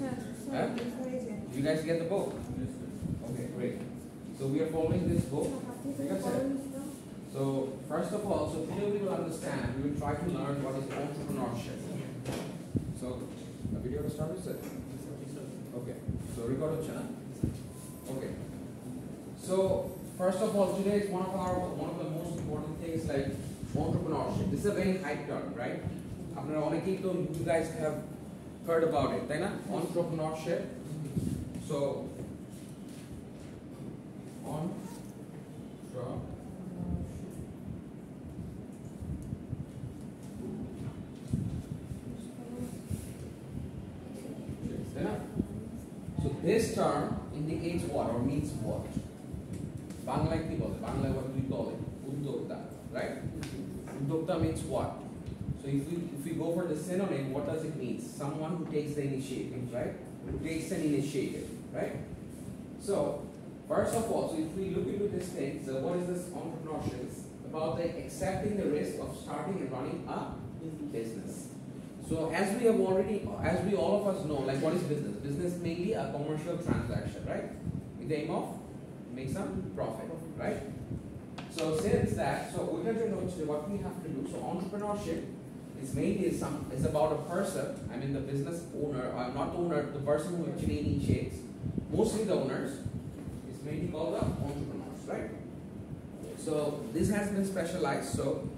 Huh? You guys get the book? Okay, great. So we are following this book. So first of all, so today we will understand, we will try to learn what is entrepreneurship. So the video started, is it? Okay. So record the channel. Okay. So first of all, today is one of the most important things like entrepreneurship. This is a very hype term, right? You guys have heard about it, right? Entrepreneurship. So this term indicates what or means what? Bangla ki bole? Bangla what we call it? Uddokta, right? Uddokta means what? So if we go for the synonym, what does it mean? Someone who takes the initiative, right? Who takes an initiative, right? So first of all, so if we look into this thing, so what is this entrepreneurship? It's about accepting the risk of starting and running a business. So as we all of us know, like what is business? Business is mainly a commercial transaction, right? With the aim of make some profit, right? So since that, so what we have to do, so entrepreneurship is mainly is about a person, I mean the business owner, or not owner, the person who actually initiates, mostly the owners, is mainly called the entrepreneurs, right? So this has been specialized, so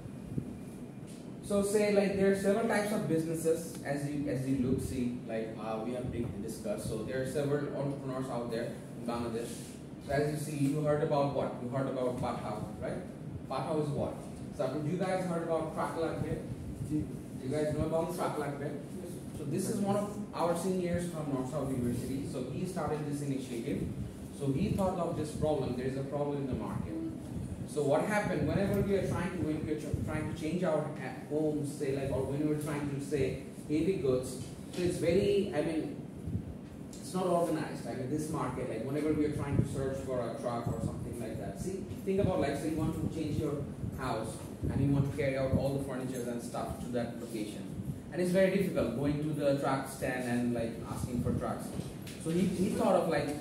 say like there are several types of businesses as you see like we have discussed. So there are several entrepreneurs out there in Bangladesh. So as you see, you heard about what? You heard about Patao, right? Patao is what? So have you guys heard about Traklakbe? Do you guys know about Traklakbe? So this is one of our seniors from North South University. So he started this initiative. So he thought of this problem. There is a problem in the market. So what happened whenever we are trying to change our homes, say like, or when we are trying to say heavy goods, so it's very, I mean, it's not organized. I mean, this market, like whenever we are trying to search for a truck or something like that. See, think about like, say you want to change your house and you want to carry out all the furniture and stuff to that location, and it's very difficult going to the truck stand and like asking for trucks. So he thought of like,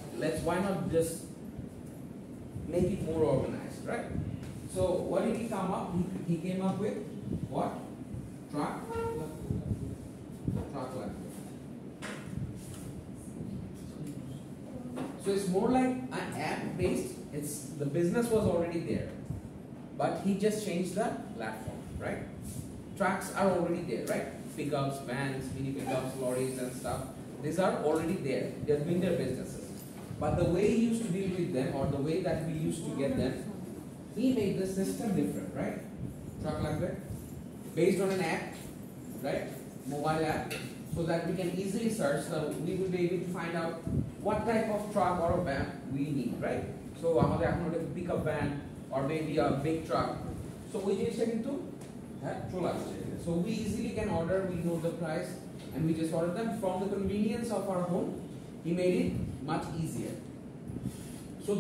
why not just make it more organized, right? So what did he come up? He came up with what? Truck. So it's more like an app based. The business was already there, but he just changed the platform, right? Trucks are already there, right? Pickups, vans, mini pickups, lorries, and stuff. These are already there. They're doing their businesses. But the way he used to deal with them, or the way that we used to get them, he made the system different, right? Truck like that, based on an app, right? Mobile app, so that we can easily search. So we will be able to find out what type of truck or a van we need, right? So আমাদের এখন একটা pickup van or maybe a big truck. So we জিনিসটা কিন্তু চলে আসছে. So we easily can order. We know the price, and we just order them from the convenience of our home. He made it much easier. So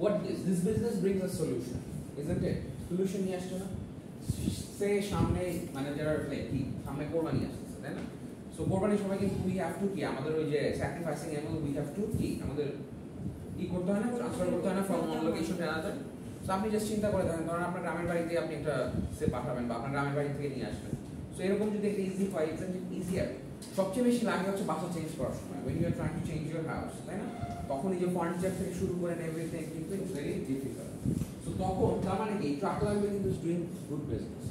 what this business brings a solution, isn't it? Solution নিয়ে আসছে না? Say সামনে মানে যারা কি সামনে কোরবানি আসছে, তাই না? So কোরবানির সময় কিন্তু we have to কি আমাদের ওই যে sacrificing animal we have to কি আমাদের কি করতে হয় না, ট্রান্সফার করতে হয় না from one location to another. So আপনি জাস্ট চিন্তা করে দেখেন, কারণ আপনার গ্রামের বাড়িতে আপনি একটা সে পাঠাবেন বা আপনার গ্রামের বাড়ি থেকে নিয়ে আসবেন। So এরকম যদি একটা ইজি হয়, ইটস ইজিয়ার। সবচেয়ে বেশি লাগে হচ্ছে বাসা চেঞ্জ করার সময়, when you are trying to change your house, তাই না? তখন এই যে ফার্নিচার থেকে শুরু করে এভরিথিং কিন্তু ইটস ভেরি ডিফিকাল্ট। সো তখন তার মানে কি ট্রাক লাগবে কিন্তু ইজ ডুইং গুড বিজনেস।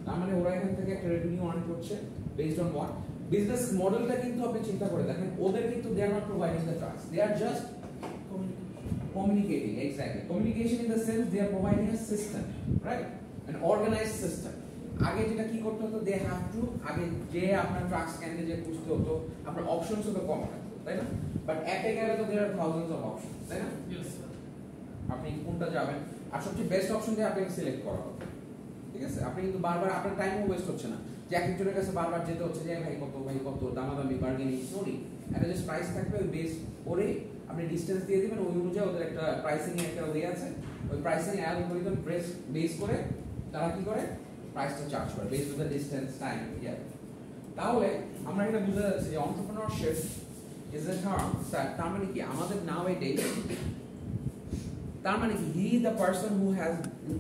তার মানে ওরা এখান থেকে একটা রেভিনিউ আর্ন করছে বেসড অন হোয়াট বিজনেস মডেলটা কিন্তু আপনি চিন্তা করে দেখেন, ওদের কিন্তু they are not providing the trucks, they are just communicating. Exactly, communication in the sense they are providing a system, right? An organized system. আগে যেটা কি করতে হতো, দে হ্যাভ টু আগে যে আপনার ট্রাক স্ক্যানে যে খুঁজতে হতো, আপনার অপশনস তো কম থাকতো, তাই না? বাট অ্যাপে গেলে তো দেয়ার আর থাউজেন্ডস অফ অপশন, তাই না? আপনি কোনটা যাবেন আর সবচেয়ে বেস্ট অপশন দিয়ে আপনাকে সিলেক্ট করা হবে, ঠিক আছে? আপনি কিন্তু বারবার আপনার টাইমও ওয়েস্ট হচ্ছে না যে একজনের কাছে বারবার যেতে হচ্ছে যে ভাই কত দামাদামি বার্গেনিং, সরি একটা জাস্ট প্রাইস থাকবে, ওই বেস করে আপনি ডিসটেন্স দিয়ে দিবেন, ওই অনুযায়ী ওদের একটা প্রাইসিং একটা ওয়ে আছে, ওই প্রাইসিং অ্যালগরিদম বেস করে তারা কি করে প্রাইসটা চার্জ করে based on the distance time. তাহলে আমরা এটা বুঝা যাচ্ছে যে entrepreneurship is a term তার মানে কি আমাদের nowadays তার মানে কি he the person who has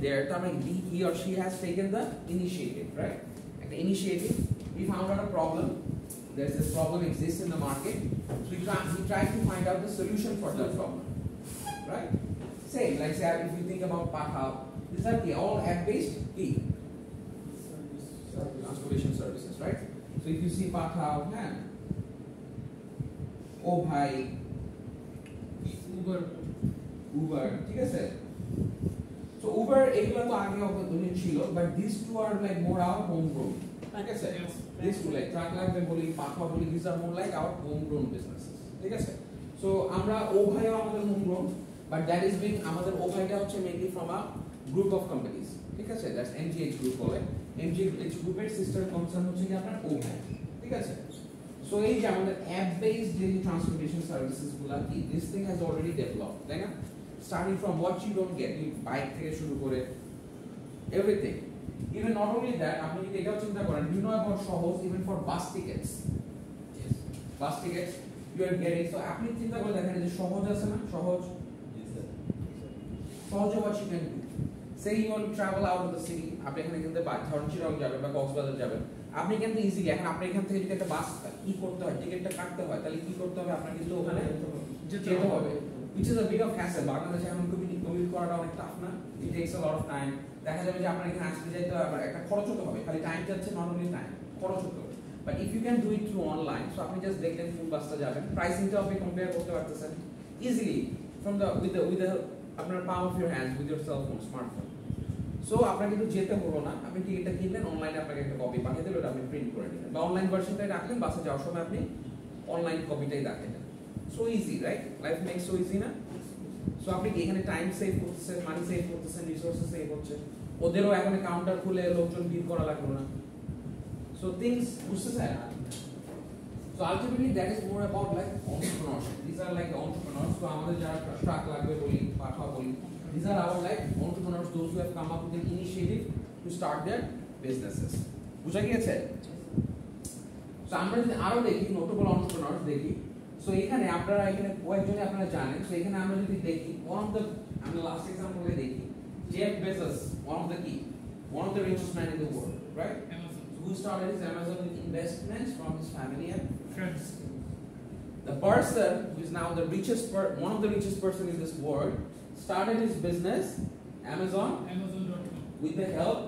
there তার মানে he or she has taken the initiative, right? An initiative, he found out a problem, there's this problem exists in the market, so he tried to find out the solution for that problem, right? Same, like say if you think about Pathao, these are all app-based transportation services, right? So if you see Pathao, oh bhai, Uber, ঠিক আছে? So Uber এগুলো তো আগে অনেক ছিল, but these two are like more our homegrown, ঠিক আছে? These two like truck লাগবে বলি, পাঠা বলি, these are more like our homegrown businesses, ঠিক আছে? So আমরা ও ভাইও আমাদের homegrown, but that is being আমাদের ও ভাইটা হচ্ছে mainly from a group of companies, ঠিক আছে? That's MGH group বলে, MGH গ্রুপের sister concern হচ্ছে কি আপনার ও ভাই, ঠিক আছে? So এই যে আমাদের app based daily transportation services গুলা কি this thing has already developed, তাই না? Starting from what you don't get, you bike থেকে শুরু করে everything. Even not only that, আপনি যদি এটাও চিন্তা করেন, you know about সহজ even for bus tickets. Yes. Bus tickets you are getting. So আপনি চিন্তা করে দেখেন যে সহজ আছে না? সহজ. সহজ what you can do. Say you want to travel out of the city, আপনি এখানে কিন্তু ধরুন চিরং যাবেন বা কক্সবাজার যাবেন, আপনি কিন্তু ইজিলি এখন আপনি এখান থেকে যদি একটা বাস কি করতে হয়, টিকিটটা কাটতে হয়, তাহলে কি করতে হবে? আপনার কিন্তু ওখানে যেতে হবে, which is a bit of hassle. বাংলাদেশে এখন কোভিড করাটা অনেক টাফ না, it takes a lot of time. দেখা যাবে যে আপনার এখানে আসতে যাইতে আবার একটা খরচ হতে হবে, খালি টাইম যাচ্ছে, নট অনলি টাইম, খরচ হতে হবে। But if you can do it through online, so আপনি জাস্ট দেখলেন ফুল বাসটা যাবেন, প্রাইসিংটা আপনি কম্পেয়ার করতে পারতেছেন easily from the with the আপনার palm of your hands, with your cell phone, smartphone. So আপনার কিন্তু যেতে হলো না, আপনি টিকিটটা কিনলেন, অনলাইনে আপনাকে একটা কপি পাঠিয়ে দিল, ওটা আপনি প্রিন্ট করে নিলেন, বা অনলাইন ভার্সনটাই রাখলেন, বাসে যাওয়ার সময় আপনি অনলাইন কপিটাই রাখলেন। So easy, right? Life makes so easy না? সো আপনি এখানে টাইম সেভ করতেছেন, মানি সেভ করতেছেন, রিসোর্সেস সেভ হচ্ছে, ওদেরও এখন কাউন্টার খুলে লোকজন ভিড় করা লাগলো না। সো থিংস বুঝতেছেন? So ultimately that is more about like entrepreneurship. These are like the entrepreneurs. So আমাদের যারা ট্রাক লাগবে বলি, পাঠা বলি, these are our like entrepreneurs, those who have come up with an initiative to start their businesses. বুঝা গিয়েছে? So আমরা যদি আরো দেখি নোটেবল entrepreneurs দেখি, সো এখানে আপনারা এখানে কয়েকজনে আপনারা জানেন, সো এখানে আমরা যদি দেখি one of the আমরা লাস্ট এক্সাম্পলে দেখি Jeff Bezos, one of the richest man in the world, right? Who started his Amazon with investments from his family and friends. The person who is now the one of the richest person in this world started his business Amazon.com with the help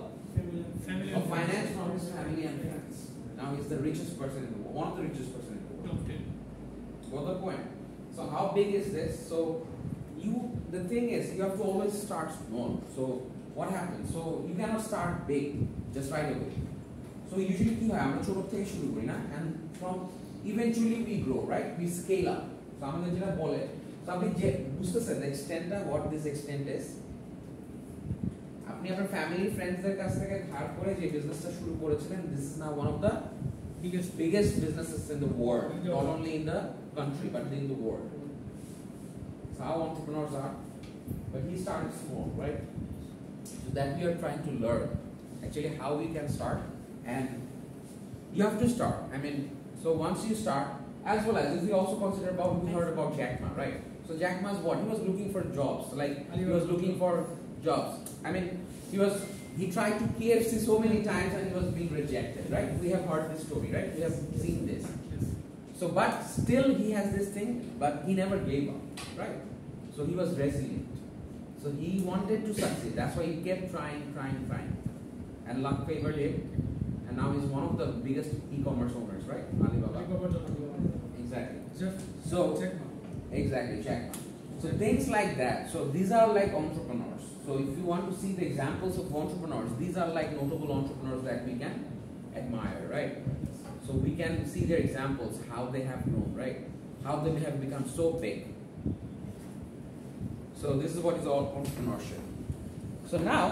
of finance from his family and friends. Now he's the richest person in the world, one of the richest person in the world. Got the point? So how big is this? So the thing is, you have to always start small. So what happens? So you cannot start big just right away. So usually কি হয়, আমরা ছোট থেকে শুরু করি না, and from eventually we grow, right? We scale up. So আমাদের যেটা বলে, so আপনি যে বুঝতেছেন the extent what this extent is, আপনি আপনার ফ্যামিলি ফ্রেন্ডসদের কাছ থেকে ধার করে যে বিজনেসটা শুরু করেছিলেন, this is now one of the biggest businesses in the world, not only in the country but in the world. So how entrepreneurs are, but he started small, right? So that we are trying to learn actually how we can start. And you have to start. I mean, so once you start, as well as if we also consider about, we heard about Jack Ma, right? So Jack Ma's what? He was looking for jobs. Like he was looking for jobs. I mean, he tried to KFC so many times and he was being rejected, right? We have heard this story, right? We have seen this. So, but still he has this thing, but he never gave up, right? So he was resilient. So he wanted to succeed. That's why he kept trying. And luck favored him. And now he's one of the biggest e-commerce owners, right? Alibaba. Exactly. So exactly, Jack Ma. So things like that. So these are like entrepreneurs. So if you want to see the examples of entrepreneurs, these are like notable entrepreneurs that we can admire, right? So we can see their examples, how they have grown, right? How they have become so big. So this is what is all entrepreneurship. So now,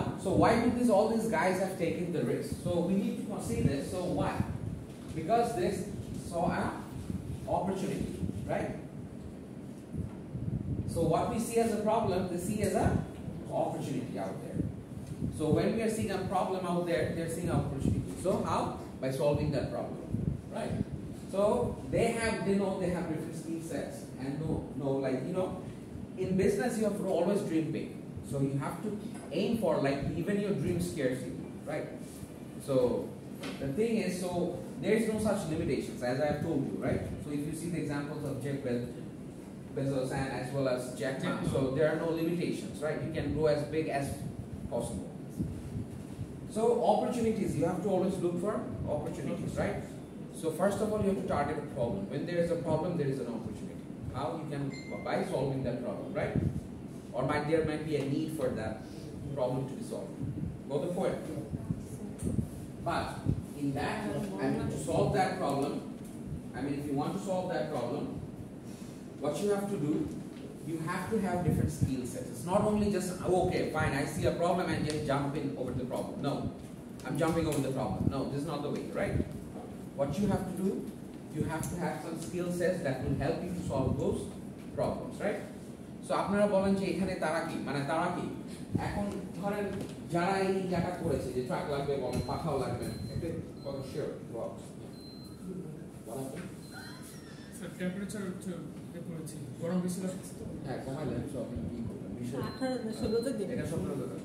why do all these guys have taken the risk? So we need to see this. So why? Because they saw an opportunity, right? So what we see as a problem, they see as an opportunity out there. So when we are seeing a problem out there, they're seeing an opportunity. So how? By solving that problem, right? So they know they have different skill sets, and like in business you have to always dream big. So you have to aim for, like, even your dream scares you, right? So the thing is, so there is no such limitations, as I have told you, right? So if you see the examples of Jeff Bezos and as well as Jack Ma, so there are no limitations, right? You can grow as big as possible. So opportunities, you have to always look for opportunities, right? So first of all, you have to target a problem. When there is a problem, there is an opportunity. How you can, by solving that problem, right? Or there might be a need for that problem to be solved. Go the point. But in that, to solve that problem, if you want to solve that problem, what you have to do, you have to have different skill sets. It's not only just, okay, fine, I see a problem and just jump in over the problem. No, I'm jumping over the problem. No, this is not the way, right? What you have to do, you have to have some skill sets that will help you to solve those problems, right? So আপনারা বলেন যে এখানে তারা কি, এখন ধরেন যারা এই জায়গা করেছে যে ট্রাক লাগবে বলেন, পাখাও লাগবে, এটা কত শিওর বক্স বলা তো স্যার টেম্পারেচার হচ্ছে করেছি গরম বেশি লাগছে তো হ্যাঁ কমাইলেন সব কি করবেন বিষয় 18 16 তে দিন এটা সব করে দেবেন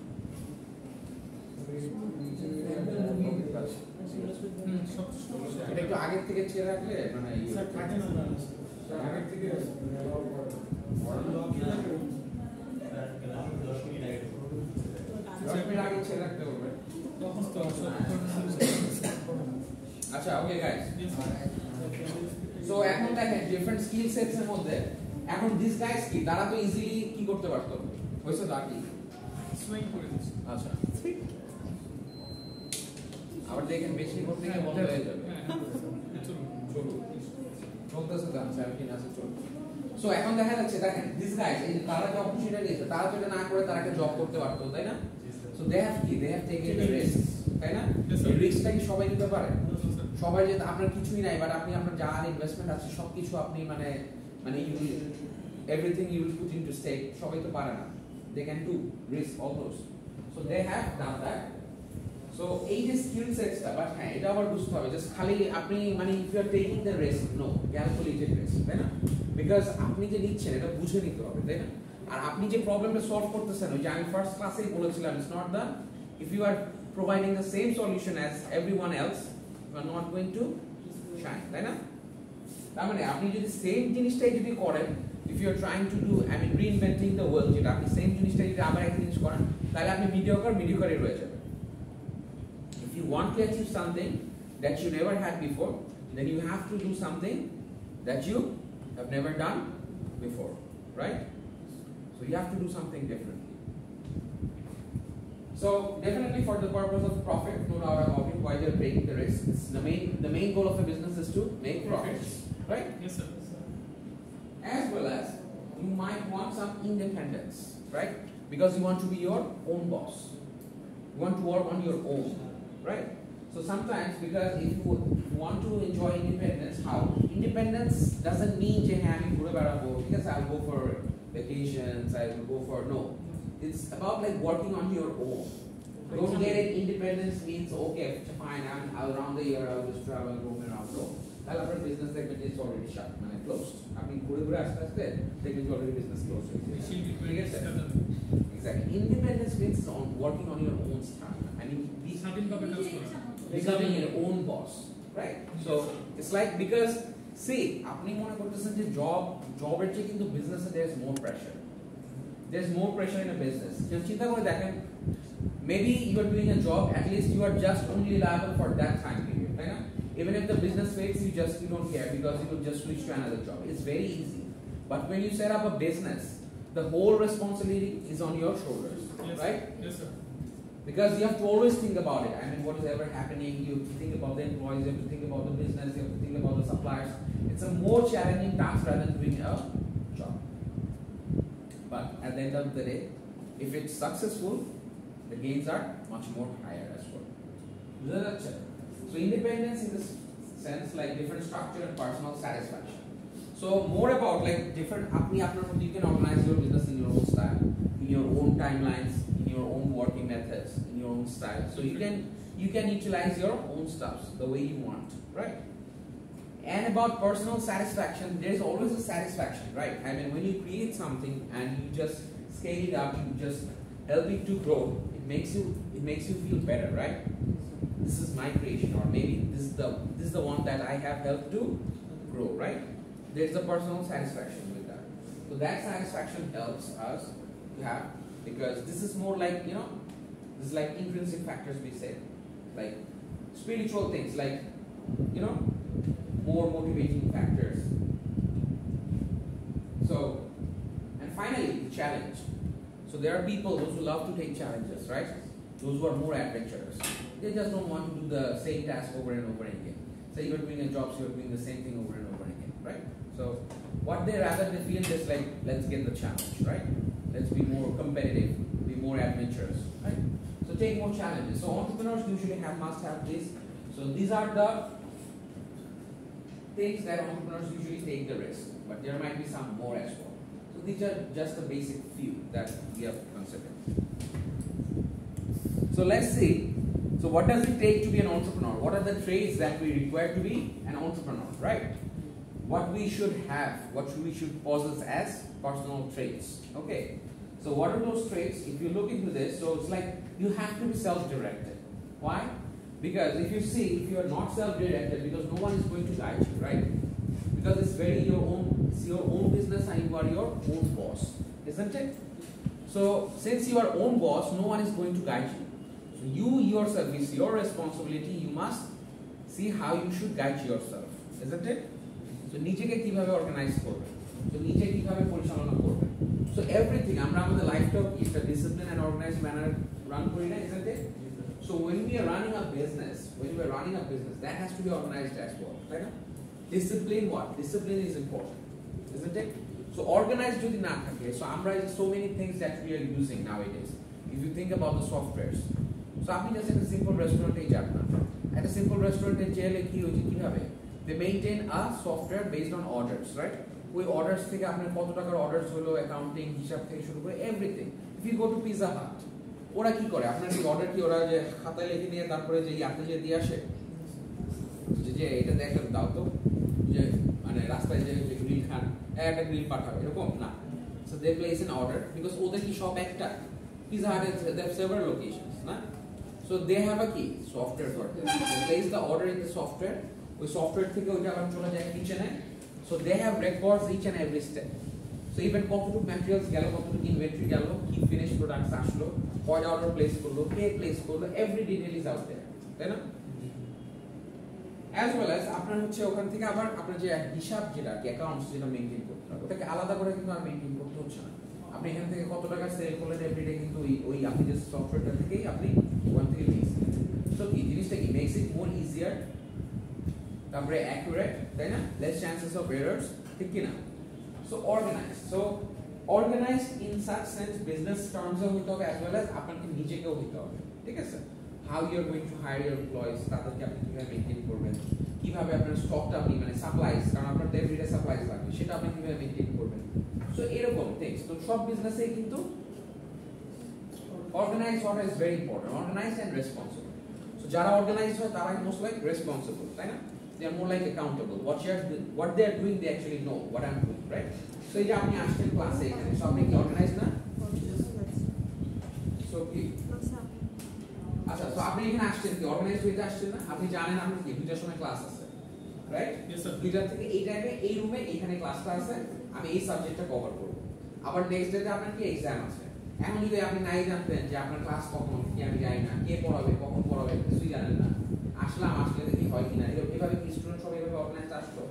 এটা একটু আগের থেকে ছেড়ে রাখলে মানে স্যার থাকে না আগের থেকে আগে ছেড়ে রাখতে হবে তখন তো আচ্ছা ওকে গাইস সো এখন দেখেন ডিফারেন্ট স্কিল সেটস এর মধ্যে এখন দিস গাইস কি তারা তো ইজিলি কি করতে পারতো হইছে তো কি সুইং করে দিচ্ছে আচ্ছা আবার দেখেন বেশি করতে গিয়ে বন্ধ হয়ে যাবে চলো চলতেছে তো 17 আছে চলো সো এখন দেখা যাচ্ছে দেখেন দিস গাইস এই তারা যে অপরচুনিটি দিয়েছে তারা যদি না করে তারা একটা জব করতে পারতো তাই না so they have taken the risk তাই না এই রিস্কটা কি সবাই নিতে পারে সবাই যে আপনার কিছুই নাই বাট আপনি আপনার যা ইনভেস্টমেন্ট আছে সবকিছু আপনি মানে you everything you will put into stake সবাই তো পারে না they can do risk all those so they have done that so এই যে স্কিল সেটসটা বাট হ্যাঁ এটা আবার বুঝতে হবে জাস্ট খালি আপনি if you are taking the risk no calculated risk তাই না বিকজ আপনি যে নিচ্ছেন এটা বুঝে নিতে হবে তাই না আর আপনি যে প্রবলেমটা সলভ করতেছেন ওই যে আমি ফার্স্ট ক্লাসেই বলেছিলাম it's not the if you are providing the same solution as everyone else you are not going to shine তাই না তার মানে আপনি যদি সেম জিনিসটাই যদি করেন if you are trying to do reinventing the world যেটা আপনি সেম জিনিসটাই যদি আবার একটা জিনিস করেন তাহলে আপনি মিডিওকারই রয়ে যাবেন if you want to achieve something that you never had before then you have to do something that you have never done before right so you have to do something differently so definitely for the purpose of profit no doubt about it why they're taking the risk it's the main goal of a business is to make profits right yes sir as well as you might want some independence right because you want to be your own boss you want to work on your own right so sometimes because if you want to enjoy independence how independence doesn't mean je ha ami ghure berabo because I'll go for vacations I will go for no it's about like working on your own don't get it independence means okay fine I'll round the year I'll just travel roam around no তাহলে আপনার business দেখবেন যে already শাট মানে closed আপনি ঘুরে আস্তে আস্তে দেখবেন অলরেডি বিজনেস ক্লোজ হয়ে গেছে exactly independence means on working on your own stuff becoming your own boss right so it's like because see আপনি মনে করতেছেন যে জবের চেয়ে কিন্তু বিজনেসে there's more pressure in a business চিন্তা করে দেখেন maybe you are doing a job at least you are just only liable for that time period তাই না even if the business fails you don't care because you will just switch to another job it's very easy but when you set up a business the whole responsibility is on your shoulders yes, right yes sir because you have to always think about it what is ever happening you have to think about the employees you have to think about the business you have to think about the suppliers it's a more challenging task rather than doing a job but at the end of the day if it's successful the gains are much more higher as well so independence in this sense like different structure and personal satisfaction so more about like different you can organize your business in your own style in your own timelines in your own working methods in your own style so you can utilize your own stuff the way you want right And about personal satisfaction, there's always a satisfaction, right? I mean, when you create something and you just scale it up, you just help it to grow, it makes you feel better, right? This is my creation, or maybe this is the one that I have helped to grow, right? There's a personal satisfaction with that. So that satisfaction helps us to have, because this is more like, this is like intrinsic factors we say, like spiritual things, like, more motivating factors. So, and finally, the challenge. So there are people, those who love to take challenges, right? Those who are more adventurous. They just don't want to do the same task over and over again. So you're doing a job, so you're doing the same thing over and over again, right? So what they feel is like, let's get the challenge, right? Let's be more competitive, be more adventurous, right? So take more challenges. So entrepreneurs usually must have this. So these are the things that entrepreneurs usually take the risk, but there might be some more as well. So these are just the basic few that we have considered. So let's see. So what does it take to be an entrepreneur? What are the traits that we require to be an entrepreneur, right? What we should have, what we should possess as personal traits. Okay. So what are those traits? If you look into this, so it's like you have to be self-directed. Why? Because if you are not self-directed, because no one is going to guide you, right? Because it's your own business and you are your own boss, isn't it? So since you are own boss, no one is going to guide you. So you yourself, it's your responsibility. You must see how you should guide yourself, isn't it? So নিজেকে কিভাবে organise করবে, তো নিজে কিভাবে পরিচালনা করবে। So everything, আমরা আমাদের লাইফটা একটা discipline and organized manner run করি না, isn't it? So when we are running a business, that has to be organized as well, right? Discipline what? Discipline is important, isn't it? So organized যদি না থাকে, so আমরা so many things that we are using nowadays. If you think about the softwares, so আপনি just একটা simple restaurant এ যান না, একটা simple restaurant এ গেলে কি হচ্ছে কিভাবে? They maintain a software based on orders, right? ওই orders থেকে আপনার কত টাকার orders হলো, accounting হিসাব থেকে শুরু করে everything. If you go to Pizza Hut, ওরা কি করে? আপনার কি অর্ডার কি ওরা যে খাতায় লিখে নিয়ে তারপরে যে ইয়াতে যে দিয়ে আসে, যে এটা দেখে দাও তো, যে মানে রাস্তায় যে গ্রিল খান একটা গ্রিল পাঠাবে, এরকম না। So they place an order because ওদের কি সব একটা Pizza Hut they have several locations, না? So they have a key software for this. They place the order in the software. ওই সফটওয়্যার থেকে ওইটা আবার চলে যায় কিচেনে। So they have records each and every step. So even কতটুকু materials গেল, কতটুকু ইনভেন্টরি গেল, কি ফিনিশ প্রোডাক্টস আসলো, কয়টা অর্ডার প্লেস করলো, কে প্লেস করলো, every detail is out there, তাই না? অ্যাজ ওয়েল অ্যাজ আপনার হচ্ছে ওখান থেকে আবার আপনার যে হিসাব যেটা অ্যাকাউন্টস যেটা মেইনটেইন করতে হবে, ওটাকে আলাদা করে কিন্তু আর মেইনটেইন করতে হচ্ছে না। আপনি এখান থেকে কত টাকা সেল করলেন এভরিডে কিন্তু ওই আপনি যে সফটওয়্যারটা থেকেই আপনি ওখান থেকে পেয়েছেন। সো কি জিনিসটা কি মেক্স ইট মোর ইজিয়ার, তারপরে অ্যাকুরেট, তাই না? লেস চান্সেস অফ এরার্স, ঠিক কি না? So organized in such sense business টার্মসও হতে হবে অ্যাজ ওয়েল অ্যাজ আপনাকে নিজেকেও হতে হবে, ঠিক আছে? How you are going to hire your employees, তাদেরকে আপনি কিভাবে মেইনটেইন করবেন, কিভাবে আপনার স্টকটা আপনি মানে সাপ্লাইজ, কারণ আপনার তো এভরিডে সাপ্লাইজ লাগবে, সেটা আপনি কিভাবে মেইনটেইন করবেন। সো এরকম থিংস। তো সব বিজনেসে কিন্তু অর্গানাইজ হওয়াটা is very important, organized and responsible. So যারা অর্গানাইজড হয় তারা মোস্ট লাইক রেসপন্সিবল, তাই না? They are more like accountable. What they are doing, they actually know what I'm doing, right? So এই যে আপনি আসছেন ক্লাসে এখানে, সব আপনি কি অর্গানাইজ না? সো কি আচ্ছা, সো আপনি এখানে আসছেন কি অর্গানাইজ হইতে আসছেন না? আপনি জানেন আপনি কি 2টার সময় ক্লাস আছে, রাইট? Yes sir. 2টা থেকে এই টাইমে এই রুমে এখানে ক্লাসটা আছে, আমি এই সাবজেক্টটা কভার করব। আবার নেক্সট ডেতে আপনার কি এক্সাম আছে। এখন যদি আপনি নাই জানতেন যে আপনার ক্লাস কখন, কি আমি জানি না, কে পড়াবে, কখন পড়াবে, কিছুই জানেন না, আসলে দেখি হয় কিনা, এভাবে কি স্টুডেন্ট সবাই এভাবে অর্গানাইজ আসতো?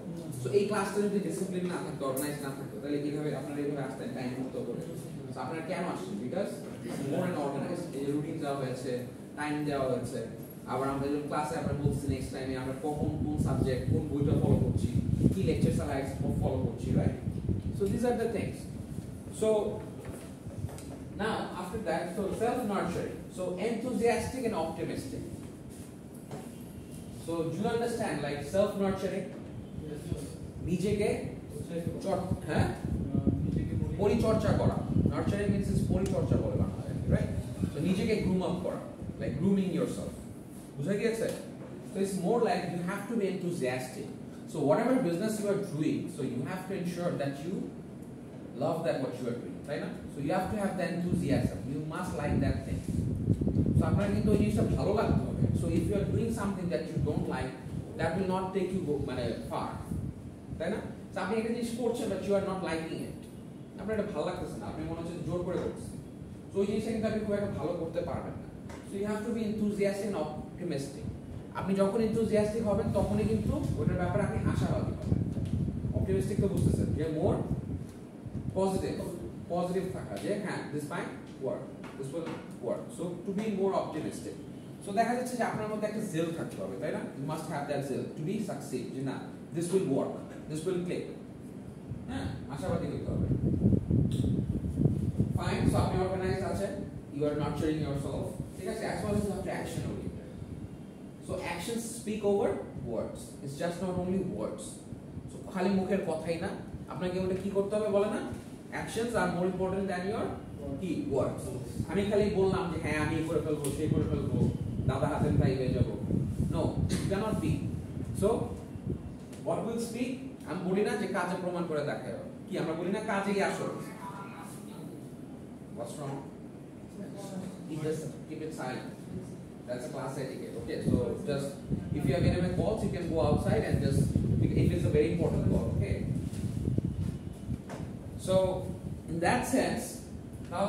সো এই ক্লাসটা যদি ডিসিপ্লিন না থাকতো, অর্গানাইজ না থাকতো, তাহলে কিভাবে আপনারা এইভাবে আসতেন টাইম মতো করে? সো আপনারা কেন আসছেন? বিকজ মোর অ্যান্ড অর্গানাইজ, এই রুটিন দেওয়া হয়েছে, টাইম দেওয়া হয়েছে। আবার আমরা যখন ক্লাসে আমরা বলছি নেক্সট টাইমে আমরা কখন কোন সাবজেক্ট, কোন বইটা ফলো করছি, কি লেকচার স্লাইডস ফলো করছি, right? So this are the things. So now after that, so self-nurturing, so enthusiastic and optimistic. So do you understand, like self-nurturing? নিজেকে হ্যাঁ পরিচর্যা করা, nurturing means is পরিচর্যা বলে বাংলায়, right? So নিজেকে groom up করা, like grooming yourself. বুঝা গিয়েছে? So it's more like you have to be enthusiastic. So whatever business you are doing, so you have to ensure that you love that what you are doing, right? So you have to have the enthusiasm. You must like that thing. So আপনার কিন্তু ওই জিনিসটা ভালো লাগতে হবে. So if you are doing something that you don't like, that will not take you মানে far, তাই না? So আপনি একটা জিনিস করছেন but you are not liking it. আপনার এটা ভালো লাগতেছে না. আপনি মনে হচ্ছে জোর করে করছেন. So ওই জিনিসটা কিন্তু আপনি খুব একটা ভালো করতে পারবেন না. So you have to be enthusiastic and optimistic. আপনি যখন enthusiastic হবেন তখনই কিন্তু ওটার ব্যাপারে আপনি আশাবাদী হবেন. Optimistic তো বুঝতেছেন যে more positive থাকা যে হ্যাঁ this might work, this will work. So to be more optimistic. So দেখা যাচ্ছে যে আপনার মধ্যে একটা zeal থাকতে হবে, তাই না? You must have that zeal to be succeed. যে না this will work, this will click. হ্যাঁ আশাবাদী হতে হবে. Fine. So আপনি organized আছেন, you are nurturing yourself. ঠিক আছে, as well as you have to action oriented. So actions speak over words. It's just not only words. So খালি মুখের কথাই না, আপনাকে ওটা কি করতে হবে বলে না? Actions are more important than your key words. আমি খালি বললাম যে হ্যাঁ আমি করে ফেলবো, সেই করে ফেলবো, দাদা হাতের তাই হয়ে যাব. No, it cannot be. So what will speak? আমি বলি না যে কাজে প্রমাণ করে দেখায়. কি আমরা বলি না কাজেই আসল. What's wrong? Keep it silent. That's a class etiquette. Okay, so just if you have any calls, you can go outside and just if it's a very important call. Okay. So in that sense, now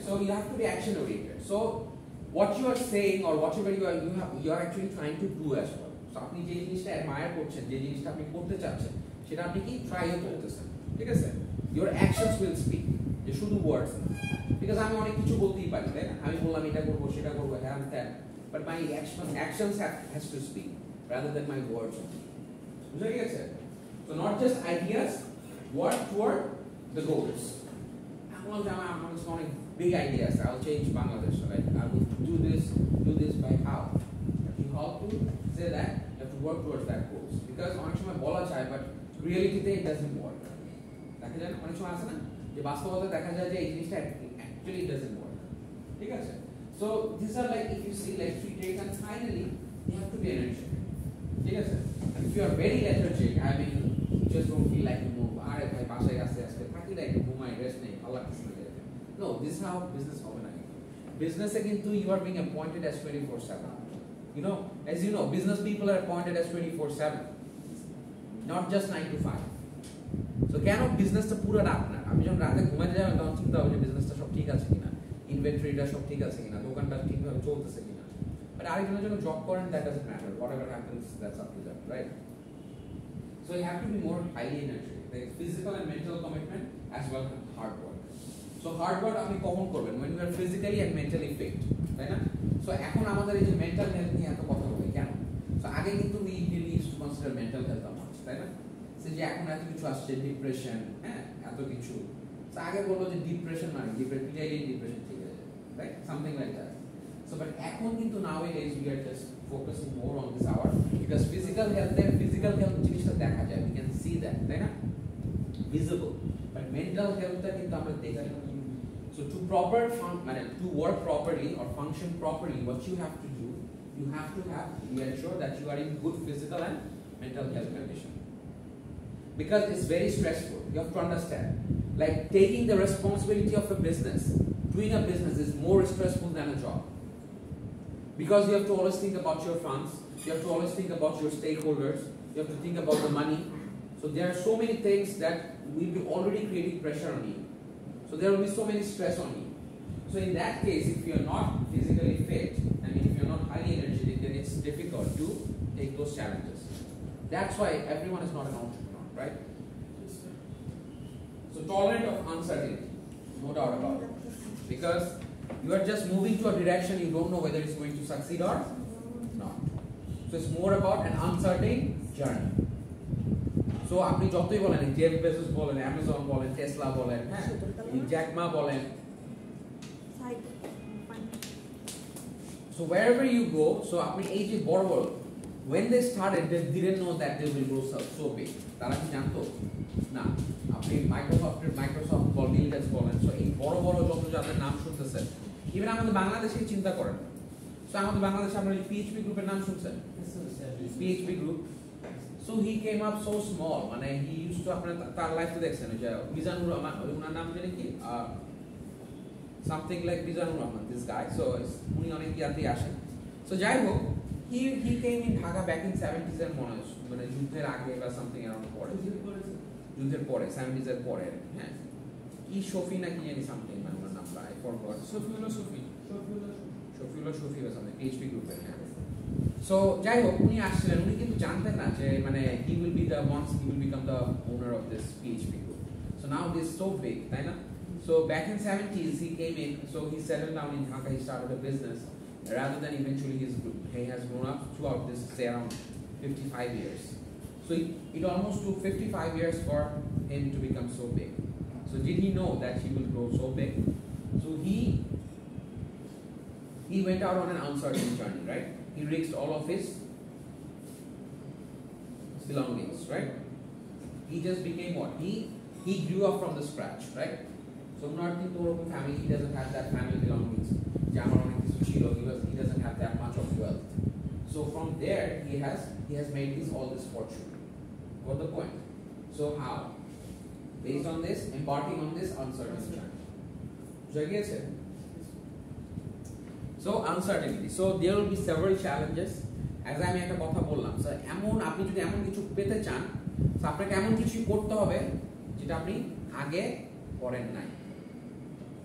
so you have to be action oriented. So what you are saying or whatever you are actually trying to do as well. So আপনি যে জিনিসটা admire করছেন, যে জিনিসটা আপনি করতে চাচ্ছেন, সেটা আপনি কি try করতেছেন. ঠিক আছে? Your actions will speak. যে শুধু words না. Because আমি অনেক কিছু বলতেই পারি, তাই না? আমি বললাম এটা করব, সেটা করব, হ্যাঁ that. But my actions has to speak rather than my words. বুঝে গেছে? So not just ideas, work toward the goals. I'm responding big ideas. I'll change Bangladesh. Right? I will do this by how? You have to say that you have to work towards that goals. Because অনেক সময় বলা যায়, but reality it doesn't work. দেখা যায় অনেক সময় আছে না যে বাস্তবতা দেখা যায় যে এই জিনিসটা actually doesn't work. ঠিক আছে? So these are like if you see like 3 days and finally you have to be energetic. ঠিক আছে? And if you are very lethargic, I mean you just don't feel like to move. আরে ভাই বাসায় আসতে থাকি না একটু ঘুমাই রেস্ট নেই ভালো লাগছে না. No, this is how business organizes. Business again too, you are being appointed as 24/7. You know, as you know, business people are appointed as 24/7, not just 9 to 5. So কেন বিজনেসটা পুরো আপনার? আমি যখন রাতে ঘুমাতে যাই তখন চিন্তা হবে যে বিজনেসটা সব ঠিক আছে কিনা, ইনভেন্টরিটা সব ঠিক আছে কিনা, দোকানটা ঠিকভাবে চলতেছে কিনা. বাট আরেকজনের জন্য জব করেন, that doesn't matter. Whatever happens, that's up to them, right? So you have to be more highly energetic. There is physical and mental commitment as well as hard work. So hard work আপনি কখন করবেন? When you are physically and mentally fit, তাই না? So এখন আমাদের এই যে mental health নিয়ে এত কথা বলি কেন? So আগে কিন্তু we really used to consider mental health much, তাই না? So যে এখন এত কিছু আসছে ডিপ্রেশন, হ্যাঁ এত কিছু. So আগে বললো যে ডিপ্রেশন মানে ডিপ্রেশন ঠিক আছে, right? Something like that. So but এখন কিন্তু nowadays we are just focusing more on this hour because physical health জিনিসটা দেখা যায়, we can see that, তাই না? Visible. But mental healthটা কিন্তু আমরা দেখি না. So to work properly or function properly, what you have to do, you ensure that you are in good physical and mental health condition. Because it's very stressful. You have to understand. Like taking the responsibility of a business, doing a business is more stressful than a job. Because you have to always think about your funds, you have to always think about your stakeholders, you have to think about the money. So there are so many things that will be already creating pressure on you. So there will be so many stress on you. So in that case, if you are not physically fit, I mean if you are not highly energetic, then it's difficult to take those challenges. That's why everyone is not an entrepreneur, right? So tolerant of uncertainty, no doubt about it. Because you are just moving to a direction you don't know whether it's going to succeed or not. So it's more about an uncertain journey. So আপনি যতই বলেন Jeff Bezos বলেন, Amazon বলেন, Tesla বলেন, হ্যাঁ Jack Ma বলেন, so wherever you go, so আপনি এই যে বড় বড় when they started they didn't know that they will grow so big. তারা কি জানতো? না. আপনি মাইক্রোসফট বল, বিল গেটস বলেন, সো এই বড় বড় যত যাদের নাম শুনতেছেন, ইভেন আমাদের বাংলাদেশে চিন্তা করেন. সো আমাদের বাংলাদেশে আপনারা পিএইচপি গ্রুপের নাম শুনছেন? PHP group. So he came up so small. মানে he used to আপনার তার লাইফ তো দেখছেন যে মিজানুর রহমান ওনার নাম জানেন কি something like Mizanur Rahman this guy. So উনি অনেক ইয়াতে আসেন. So যাই হোক he came in Dhaka back in 70s এর মনে হয় মানে যুদ্ধের আগে বা something around পরে যুদ্ধের পরে 70s এর পরে হ্যাঁ কি শফি না কি জানি something মানে ওনার নামটা I forgot শফিউল্লাহ শফি বা something PHP গ্রুপের হ্যাঁ. So যাই হোক উনি আসছিলেন উনি কিন্তু জানতেন না যে মানে he will become the owner of this PHP group. So now it is so big তাই না. So back in 70s he came in, so he settled down in Dhaka, he started a business rather than eventually he has grown up throughout this say around 55 years. So it almost took 55 years for him to become so big. So did he know that he will grow so big? So he went out on an uncertain journey, right? He risked all of his belongings, right? He just became what? He grew up from the scratch, right? So not in Torokum family, he doesn't have that family belongings. He doesn't have that much of wealth. So from there he has made all this fortune. What the point? So how? Based on this, embarking on this uncertain journey. So uncertainty. So there will be several challenges. As আমি একটা কথা বললাম, sir এমন আপনি যদি এমন কিছু পেতে চান, আপনাকে এমন কিছু করতে হবে যেটা আপনি আগে করেন নাই,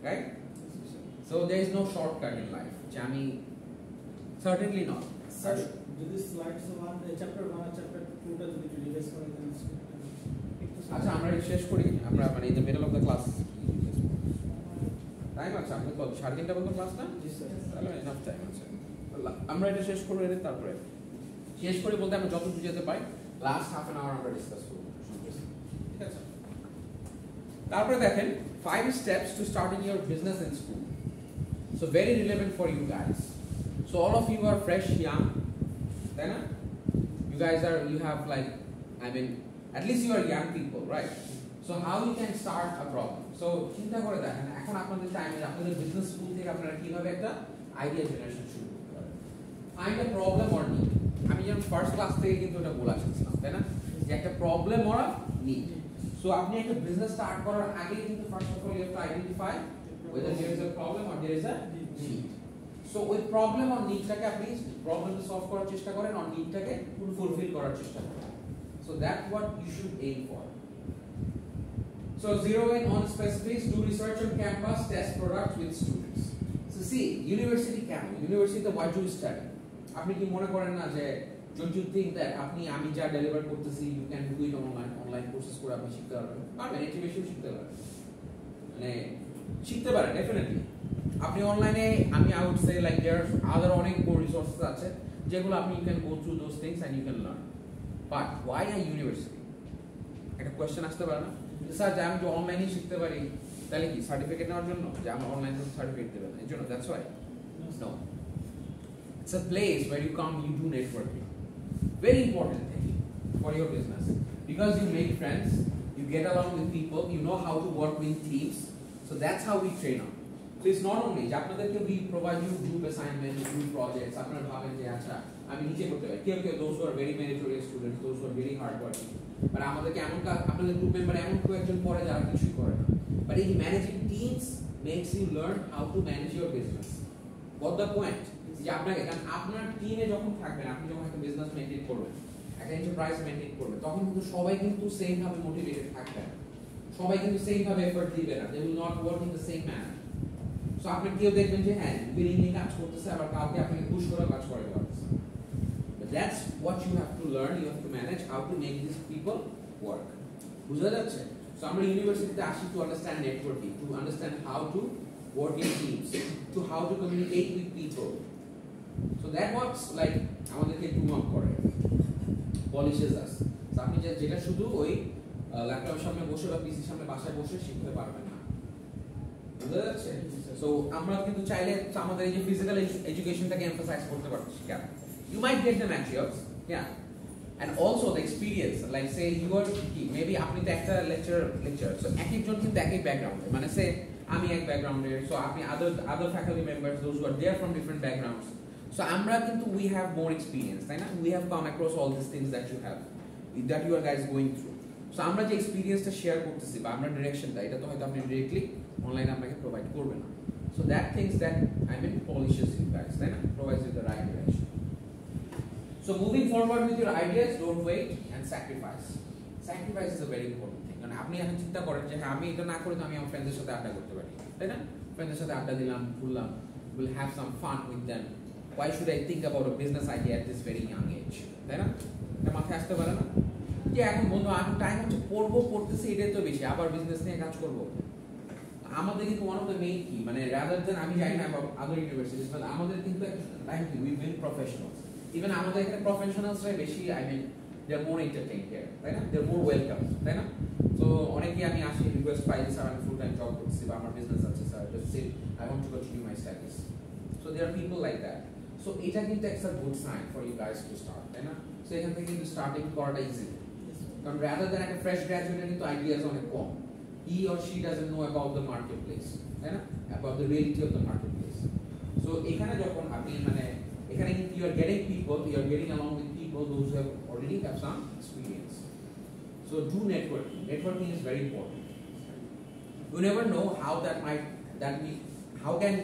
right? So there is no shortcut in life. Jami, certainly not. Sir, do this slides one chapter 1 and chapter 2 টা যদি রিভাইজ করেন আচ্ছা আমরা শেষ করি আমরা মানে in the middle of the class time আছে আমাদের কত 3:30 পর্যন্ত ক্লাস না জি স্যার তাহলে এনাফ টাইম আছে আমরা এটা শেষ করে এর তারপরে শেষ করে বলতে আমরা যত বুঝাতে পাই লাস্ট হাফ অ্যান আওয়ার আমরা ডিসকাস করব ঠিক আছে তারপরে দেখেন 5 steps to starting your business in school. So very relevant for you guys. So all of you are fresh young, then you have like at least you are young people, right? So how you can start a problem? So চিন্তা করে দেখেন এখন আপনাদের টাইমে আপনাদের business school থেকে আপনারা কিভাবে একটা আইডিয়া জেনারেশন শুরু করতে পারেন. Find a problem or need. আমি যখন ফার্স্ট ক্লাস থেকে কিন্তু এটা বলে আসছিলাম তাই না যে একটা problem or a need. So আপনি একটা বিজনেস স্টার্ট করার আগে কিন্তু first of all you have to identify whether there is a problem or there is a need. So with problem or need টাকে আপনি প্রবলেম সলভ করার চেষ্টা করেন or need টাকে ফুলফিল করার চেষ্টা করেন. So that's what you should aim for. So zero in on specifics, do research on campus, test products with students. So see, university why do you study? আপনি কি মনে করেন না যে don't you think that আমি যা deliver করতেছি you can do it online courses করে আপনি শিখতে পারবেন এটি বেশি শিখতে পারবেন মানে শিখতে পারেন ডেফিনেটলি আপনি অনলাইনে আমি I would say like there are other অনেক রিসোর্সেস আছে যেগুলো আপনি you can go through those things and you can learn but why a university একটা কোশ্চেন আসতে পারে না স্যার যে আমি তো অনলাইনে শিখতে পারি তাহলে কি সার্টিফিকেট নেওয়ার জন্য যে আমার অনলাইন থেকে সার্টিফিকেট দেবেন এর জন্য that's why no it's a place where you come you do networking very important thing for your business because you make friends you get along with people you know how to work with teams so that's how we train up so it's not only যে আপনাদেরকে we provide you group assignments group projects আপনারা ভাবেন যে আচ্ছা আমি নিজে করতে পারি কেউ those who are very meritorious students those who are very hard working but আমাদেরকে এমন আপনাদের গ্রুপ মেম্বার এমন কয়েকজন পড়ে যারা কিছুই করে না but in managing teams makes you learn how to manage your business what the point যে আপনাকে কারণ আপনার টিমে যখন থাকবেন আপনি যখন একটা বিজনেস মেইনটেইন করবেন একটা এন্টারপ্রাইজ মেইনটেইন করবেন তখন কিন্তু সবাই কিন্তু সেম ভাবে মোটিভেটেড থাকবে সবাই কিন্তু সেম ভাবে এফর্ট দিবে না they will not work in the same manner so আপনি কেউ দেখবেন যে হ্যাঁ উইলিংলি কাজ করতেছে আবার কাউকে আপনাকে পুশ করে কাজ করাতে পারতেছে but that's what you have to learn you have to manage how to make these people work বুঝা যাচ্ছে সো আমরা ইউনিভার্সিটিতে আসি to understand networking to understand how to work in teams to how to communicate with people so that works like আমাদেরকে টুম up করে polishes us so আপনি যেটা শুধু ওই ল্যাপটপের সামনে বসে বা পিসির সামনে বাসায় বসে শিখতে পারবেন না বুঝা যাচ্ছে সো আমরা কিন্তু চাইলে আমাদের এই যে ফিজিক্যাল এডুকেশনটাকে এমফাসাইজ করতে পারছি কেন you might get the materials yeah and also the experience like say you are maybe আপনি তো একটা lecture so একজন কিন্তু একই ব্যাকগ্রাউন্ডে মানে সে আমি এক ব্যাকগ্রাউন্ডের so আপনি other faculty members those who are there from different backgrounds so আমরা কিন্তু we have more experience তাই না we have come across all these things that you have that you are guys going through. So আমরা যে এক্সপেরিয়েন্সটা share করতেছি বা আমরা ডিরেকশনটা এটা তো হয়তো আপনি ডিরেক্টলি অনলাইনে আপনাকে প্রোভাইড করবেন না। So that things that polishes you guys, then provides you the right direction. So moving forward with your ideas, don't wait and sacrifice. Sacrifice is a very important thing. কারণ আপনি এখন চিন্তা করেন যে হ্যাঁ আমি এটা না করে তো আমি আমার ফ্রেন্ডদের সাথে আড্ডা করতে পারি, তাই না? ফ্রেন্ডদের সাথে আড্ডা দিলাম, ঘুরলাম, will have some fun with them. Why should I think about a business idea at this very young age? তাই না? এটা মাথায় আসতে পারে না যে এখন বন্ধু এখন টাইম হচ্ছে পড়তেছি এটাই তো বেশি, আবার বিজনেস নিয়ে কাজ করবো। আমাদের কিন্তু ওয়ান অফ দ্য মেইন কি মানে রাদার দেন আমি জানি না আদার ইউনিভার্সিটিজ বাট আমাদের কিন্তু টাইম কি উই বিল প্রফেশনালস, ইভেন আমাদের এখানে প্রফেশনালসরাই বেশি দে আর মোর এন্টারটেইন হিয়ার, তাই না? দে আর মোর ওয়েলকাম, তাই না? সো অনেকেই আমি আসি রিকোয়েস্ট পাই স্যার আমি ফুল টাইম জব করছি বা আমার বিজনেস আছে sir, just say I want to continue my studies. So there are people like that. So এটা কিন্তু একটা good sign for you guys to start, তাই না? সো এখান থেকে কিন্তু স্টার্টিং করাটা ইজি, কারণ রাদার দেন একটা ফ্রেশ গ্র্যাজুয়েটের কিন্তু আইডিয়াস অনেক কম। He or she doesn't know about the marketplace, right? About the reality of the marketplace. So, ekhane jokhon apni mane ekhane you are getting people, you are getting along with people those who have already have some experience. So, do networking. Networking is very important. You never know how how can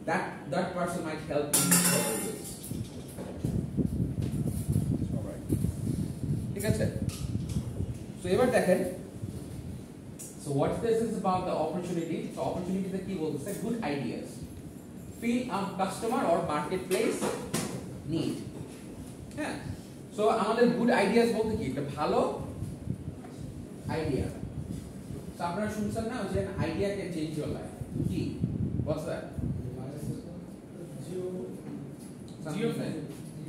that person might help you in several ways. All right. ঠিক আছে? So, ever দেখেন. So what this is about the opportunity. So opportunity the key word is good ideas. Feel a customer or marketplace need. Yeah. So আমাদের good ideas বলতে কি একটা ভালো idea. So আপনারা শুনছেন না যে idea can change your life. কি? What's that?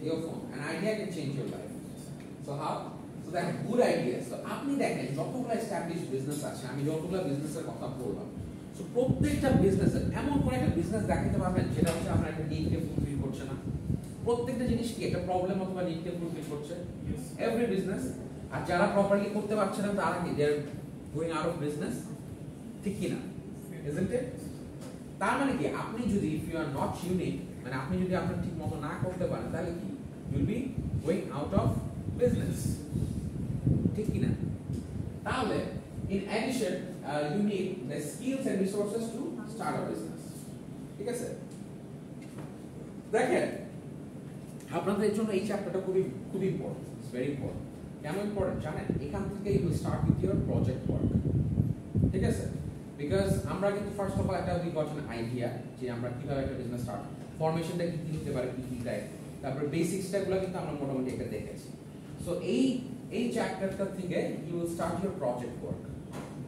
Geophone. An idea can change your life. So how? So that good idea. So আপনি দেখেন যতগুলো established business আছে, আমি যতগুলো বিজনেসের কথা বললাম, সো প্রত্যেকটা বিজনেসের এমন কোন একটা বিজনেস দেখাতে পারবেন যেটা হচ্ছে আপনার একটা নিডকে ফুলফিল করছে না। প্রত্যেকটা জিনিস কি একটা প্রবলেম অথবা নিডকে ফুলফিল করছে, এভরি বিজনেস। আর যারা প্রপারলি করতে পারছে না তারা কি they are going out of business, ঠিক কি না? Isn't it? তার মানে কি আপনি যদি if you are not unique, মানে আপনি যদি আপনার ঠিক মতো না করতে পারেন তাহলে কি you will be going out of business, ঠিক কি না? তাহলে in addition you need the skills and resources to start a business, ঠিক আছে? দেখেন আপনাদের জন্য এই চ্যাপ্টারটা খুবই ইম্পর্টেন্ট, ইটস ভেরি ইম্পর্টেন্ট। কেন ইম্পর্টেন্ট জানেন? এখান থেকে you will start with your project work, ঠিক আছে? বিকজ আমরা কিন্তু ফার্স্ট অফ অল একটা উই গট অ্যান আইডিয়া যে আমরা কিভাবে একটা বিজনেস স্টার্ট, ফরমেশনটা কি হতে পারে, কি দেয়, তারপর বেসিক্সটাগুলো কিন্তু আমরা মোটামুটি একটা দেখেছি। সো এই চ্যাপ্টারটা থেকে you will start your project work,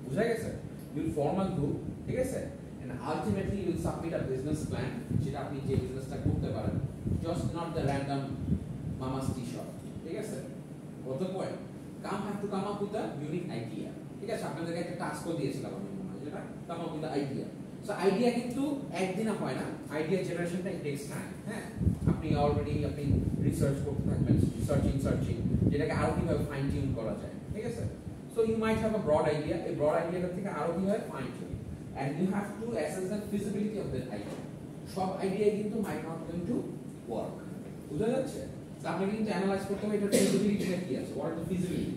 বুঝা গেছে? You will form a group, ঠিক আছে? And ultimately you will submit a business plan, যেটা আপনি যে বিজনেসটা করতে পারেন, just not the random mama's tea shop, ঠিক আছে? What's the point? Have to come up with a unique idea, ঠিক আছে? আপনাদেরকে একটা টাস্কও দিয়েছিলাম আমি মনে হয়, যেটা come up with the idea. So idea কিন্তু একদিনে হয় না, আইডিয়া জেনারেশনটা টেকস টাইম। হ্যাঁ, আপনি রিসার্চ করতে থাকবেন, সার্চিং যেটাকে আরো কিভাবে ফাইন টিউন করা যায়, ঠিক আছে? So you might have a broad idea, এই ব্রড আইডিয়াটা থেকে আরো কিভাবে fine tune, and you have to assess the feasibility of that idea. সব আইডিয়া কিন্তু might not going to work, বুঝা যাচ্ছে? তো আপনাকে কিন্তু অ্যানালাইজ করতে হবে এটা ফিজিবিলিটিটা কি আছে, what is the feasibility,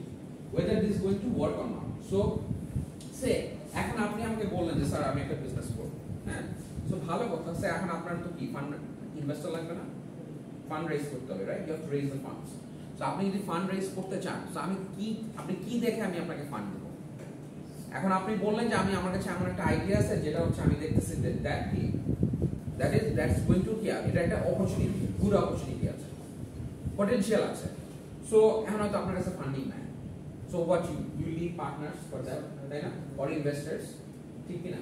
whether this is going to work or not. So সে এখন আপনি আমাকে বললেন যে স্যার আমি একটা বিজনেস করব, হ্যাঁ? সো ভালো কথা, সে এখন আপনার তো কি ফান্ড ইনভেস্টর লাগবে না, ফান্ড রেজ করতে হবে, right? You have to raise the funds. So আপনি যদি ফান্ড রেজ করতে চান, সো আপনি কি দেখে আমি আপনাকে ফান্ড দেব? এখন আপনি বললেন যে আমার কাছে এমন একটা আইডিয়া আছে যেটা হচ্ছে আমি দেখতেছি দ্যাটস গোইং টু হিয়ার, এটা একটা অপরচুনিটি, গুড অপরচুনিটি আছে, পটেনশিয়াল আছে। সো এখন হয়তো আপনার কাছে ফান্ডিং নাই। So what you need partners for that, তাই না? or investors, ঠিক কি না?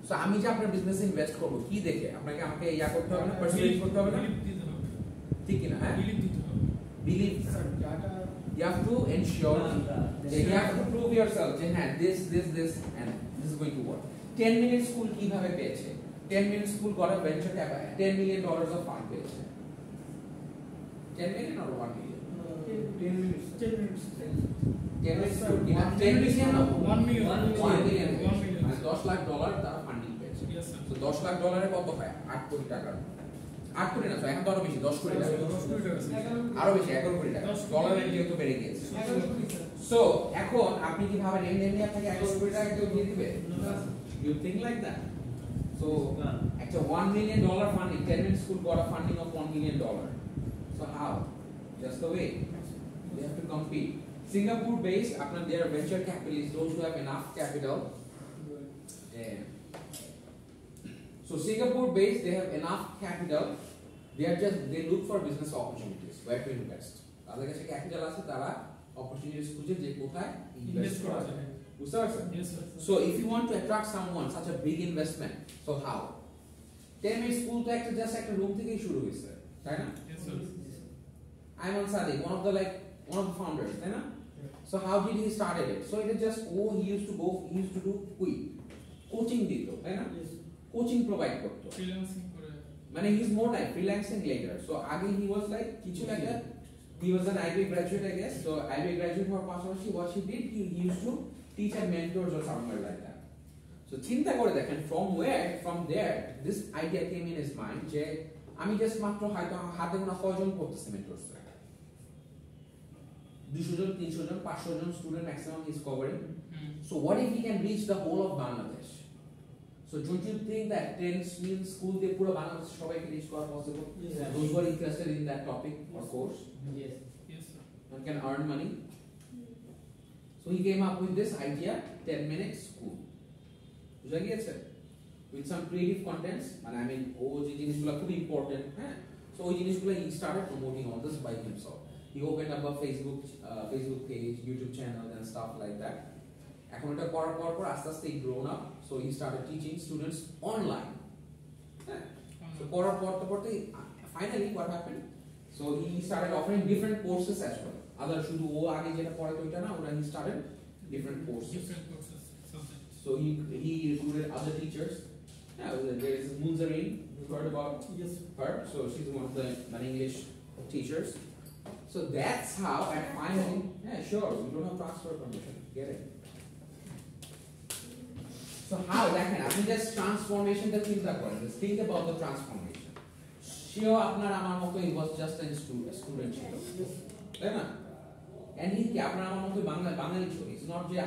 সো আমি যে আপনার বিজনেসে ইনভেস্ট করব কি দেখে আমাকে ইয়া করতে হবে না, পারসুয়েট করতে হবে না, ঠিক কি না? হ্যাঁ, believe you have to ensure you have to prove yourself যে হ্যাঁ this and this is going to work. 10 minute school কিভাবে পেয়েছে? 10 minute school got a venture capital, $10 million of fund পেয়েছে। 10 million or 1 million? 10 minutes. 10 minutes. 10 million no, 1 million মানে $10 লাখ তারা funding পেয়েছে। So $10 lakh কত হয়? 8 কোটি টাকা। 8 কোটি না, এখন তো আরো বেশি, 10 কোটি টাকা, 10 কোটি টাকা আরো বেশি, 11 কোটি টাকা, ডলারের রেট তো বেড়ে গিয়েছে। সো এখন আপনি কি ভাবেন এমনি আপনাকে 11 কোটি টাকা কেউ দিয়ে দিবে? You think like that? So একটা $1 million funding, 10-minute school got a funding of $1 million. So how? Just the way they have to compete. Singapore based, আপনার their venture capitalists, those who have enough capital. Yeah. So Singapore based, they have enough capital. They look for business opportunities where to invest. তাদের কাছে capital আছে, তারা opportunities খুঁজে যে কোথায় invest করা যায়। বুঝতে পারছেন? So if you want to attract someone such a big investment, so how? 10-minute school তো একটা just একটা রুম থেকেই শুরু হয়েছে, তাই না? Ayman Sadiq, one of the founders, তাই না? So how did he started it? So it is just he used to do coaching দিত, তাই না? Coaching provide করতো। ফ্রিল্যান্সিং করে। মানে he is more like freelancing later. So আগে he was like কিছু একটা, he was an IB graduate I guess. So IB graduate হওয়ার পাশাপাশি what he did, he used to teach at mentors or somewhere like that. So চিন্তা করে দেখেন from there this idea came in his mind যে আমি just মাত্র হয়তো হাতে গোনা কয়জন পড়তেছে মেন্টরস, 200 জন 300 জন 500 জন student maximum he is covering. So what if he can reach the whole of Bangladesh? So don't you think that 10 school they pura Bangladesh সবাইকে reach করা possible? Yes. Those who are interested in that topic or course Yes. Yes sir. and can earn money. So he came up with this idea, 10-minute school. বুঝা গিয়েছে? With some creative contents, and I mean ও যে জিনিসগুলো খুব important, হ্যাঁ, so ওই জিনিসগুলো he started promoting all this by himself. He opened up a Facebook page, YouTube channel and stuff like that. এখন এটা করার পর আস্তে আস্তে grown up, so he started teaching students online. হ্যাঁ, so পড়ার পড়তে finally what happened? So he started offering different courses as well. Other শুধু ও আগে যেটা পড়াতো ওইটা না, ওরা he started different courses. So he recruited other teachers. Yeah, there is Munzareen, you heard about her. So she's one of the English teachers. So that's how, and finally, yeah, sure, we don't have transfer permission. Get it? So how that can happen? Just transformation. The things are going. Just think about the transformation. Sure, আপনার আমার মতো he was just a student ছিল, তাই না? And he আপনার আমার মতো বাঙালি ছিল. It's not যে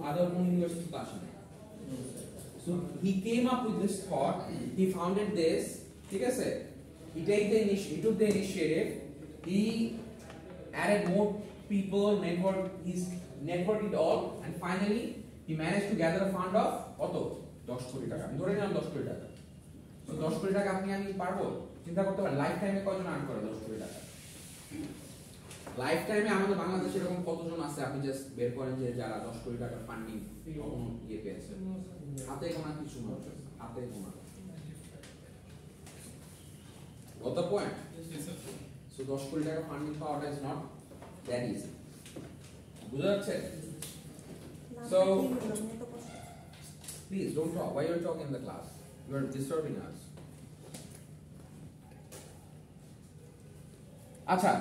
other university class. So he came up with this thought. He founded this. ঠিক আছে? He took the initiative. He added more people, networked it all, and finally he managed to gather a fund of কত? 10 কোটি টাকা। আমি ধরে নিলাম 10 কোটি টাকা। So 10 কোটি টাকা আমি পারবো? চিন্তা করতে পারেন লাইফ টাইমে কয়জন আর্ন করে 10 কোটি টাকা? লাইফ টাইমে আমাদের বাংলাদেশে এরকম কতজন আছে আপনি জাস্ট বের করেন যে যারা 10 কোটি টাকার ফান্ডিং কখনো পেয়েছে? হাতে গোনা কিছু মানুষ আছে, হাতে গোনা। Got the point? Yes sir. So 10 কোটি টাকা ফান্ডিং পাওয়াটা is not that easy. বুঝা যাচ্ছে? So please don't talk. Why you're talking in the class? You are disturbing us. আচ্ছা,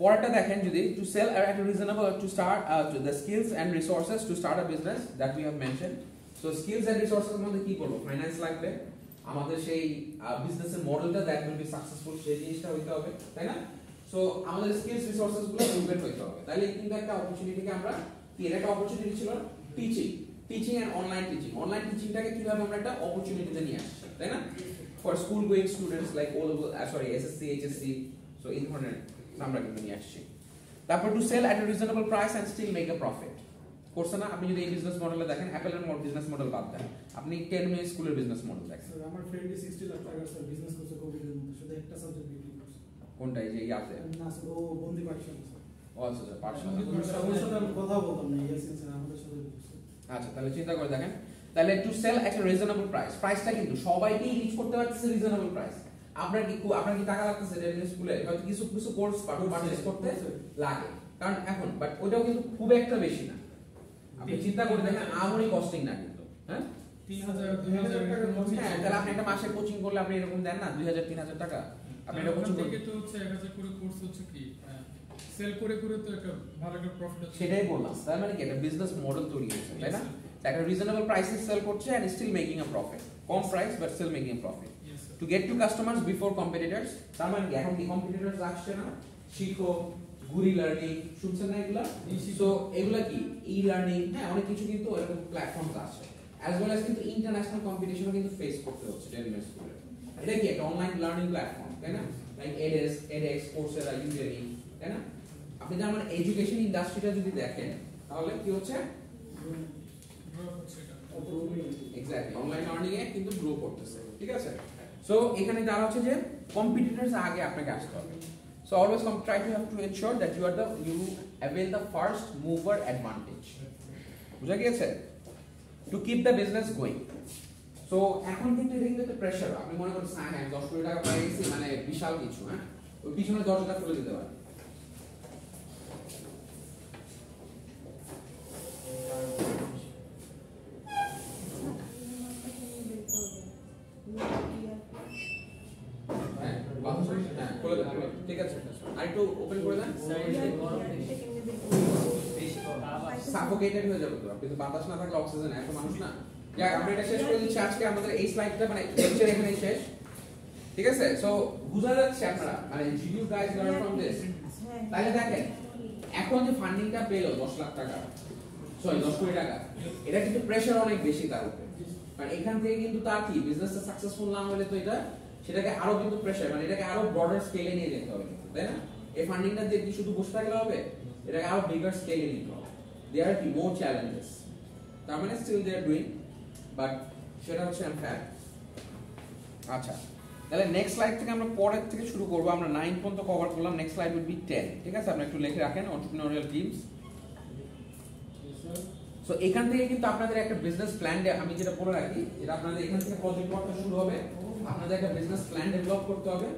পরেরটা দেখেন যদি to sell at a reasonable to start the skills and resources to start a business that we have mentioned. So skills and resources মধ্যে কি বলবো? Finance লাগবে, আমাদের সেই বিজনেসের মডেলটা দ্যাট উইল বি সাকসেসফুল সেই জিনিসটা হইতে হবে, তাই না? সো আমাদের স্কিলস রিসোর্সেস গুলো প্রুভেন হইতে হবে, তাহলে কিন্তু একটা অপরচুনিটিকে আমরা কি একটা অপরচুনিটি ছিল টিচিং এন্ড অনলাইন টিচিংটাকে কিভাবে আমরা একটা অপরচুনিটিতে নিয়ে আসছি, তাই না? For school going students like SSC HSC, so এই ধরনের আমরা কিন্তু নিয়ে আসছি। তারপর to sell at a reasonable price and still make a profit করছে না? আপনি যদি এই বিজনেস মডেলে দেখেন, অ্যাপেলের বিজনেস মডেল বাদ দেন, আপনি 10-minute স্কুলের বিজনেস মডেল দেখেন। স্যার আমার ফ্রেন্ড 60 লাখ টাকার স্যার বিজনেস করছে কোভিডের মধ্যে, শুধু একটা সাবজেক্ট বিক্রি করছে। কোনটা? এই যে ইয়াতে না স্যার, ও বন্দি পাঠশালা স্যার। ও আচ্ছা আচ্ছা, পাঠশালা। ওর সাথে আমি কথা বলতাম না, ইয়েস স্যার আমাদের সাথে করছে। আচ্ছা, তাহলে চিন্তা করে দেখেন, তাহলে two sell at a reasonable price, প্রাইসটা কিন্তু সবাইকেই রিচ করতে পারতেছে রিজনেবল প্রাইস। আপনার কি টাকা লাগতেছে রেভিনিউ স্কুলে হয়তো কিছু কোর্স পারচেজ করতে লাগে, কারণ এখন বাট ওটাও কিন্তু খুব একটা বেশি না। আপনি চিন্তা করে দেখেন, আমরি কস্টিং না কিন্তু, হ্যাঁ 3000 টাকা কোচিং। হ্যাঁ, তাহলে আপনি একটা মাসে কোচিং করলে আপনি এরকম দেন না 2000-3000 টাকা। আপনি এটা কোচিং থেকে তো হচ্ছে 1000 করে কোর্স হচ্ছে কি সেল করে তো একটা ভালো একটা প্রফিট হচ্ছে। সেটাই বললাম, তার মানে কি একটা বিজনেস মডেল তৈরি হয়েছে, তাই না? একটা রিজনেবল প্রাইসে সেল করছে and still making a profit, কম price but still making a profit. To get to customers before competitors. তার মানে কি এখন কি কম্পিটিটরস আসছে না, শিখো, ঘুরি লার্নিং, শুনছেন না এগুলা? সো এগুলা কি ই লার্নিং, হ্যাঁ অনেক কিছু কিন্তু এরকম প্ল্যাটফর্মস আছে, অ্যাজ ওয়েল অ্যাজ কিন্তু ইন্টারন্যাশনাল কম্পিটিশনও কিন্তু ফেস করতে হচ্ছে ডেলিভারি স্কুলে। এটা কি একটা অনলাইন লার্নিং প্ল্যাটফর্ম, তাই না? লাইক এডএক্স, কোর্সেরা, ইউডেমি, তাই না? আপনি যেমন এডুকেশন ইন্ডাস্ট্রিটা যদি দেখেন তাহলে কি হচ্ছে, এক্স্যাক্টলি অনলাইন লার্নিং এ কিন্তু গ্রো করতেছে, ঠিক আছে? সো এখানে যারা হচ্ছে যে কম্পিটিটরস আগে আপনাকে আসতে হবে। So always try to have to ensure that you avail the first mover advantage. বুঝা গিয়েছে? To keep the business going. So এখন কিন্তু এটা কিন্তু একটা প্রেসার। আপনি মনে করেন হ্যাঁ 10 কোটি টাকা পেয়ে গেছি মানে বিশাল কিছু, হ্যাঁ ওই পিছনে দরজাটা খুলে দিতে পারে। ঠিক আছে, আরেকটু ওপেন করে দেন। সাফোকেটেড হয়ে যাবে তো, আপনি তো বাতাস না থাকলে অক্সিজেন, এত মানুষ না। যাক আমরা এটা শেষ করে দিচ্ছি আজকে, আমাদের এই স্লাইডটা মানে লেকচার এখানেই শেষ, ঠিক আছে? সো বুঝা যাচ্ছে আপনারা মানে did you guys learn from this? তাহলে দেখেন এখন যে ফান্ডিংটা পেলো 10 লাখ টাকা, সরি 10 কোটি টাকা, এটা কিন্তু প্রেসার অনেক বেশি তার উপরে। মানে এখান থেকে কিন্তু তার কি বিজনেসটা সাকসেসফুল না হলে তো এটা সেটাকে আরো কিন্তু প্রেসার, মানে এটাকে আরো ব্রডার স্কেলে নিয়ে যেতে হবে, তাই না? এই ফান্ডিংটা দিয়ে কি শুধু বসে থাকলে হবে? এটাকে আরো বিগার স্কেলে নিতে হবে। There are more challenges. তার মানে still they are doing, but সেটা হচ্ছে ফ্যাক্ট। আচ্ছা তাহলে নেক্সট স্লাইড থেকে আমরা পরের থেকে শুরু করব। আমরা 9 পর্যন্ত কভার করলাম, নেক্সট স্লাইড উইল বি 10, ঠিক আছে? আপনি একটু লিখে রাখেন এন্টারপ্রেনিউরিয়াল টিমস। সো এখান থেকে কিন্তু আপনাদের একটা বিজনেস প্ল্যান, আমি যেটা বলে রাখি, এটা আপনাদের এখান থেকে প্রজেক্ট ওয়ার্কটা শুরু হবে। আপনাদের একটা বিজনেস প্ল্যান ডেভেলপ করতে হবে,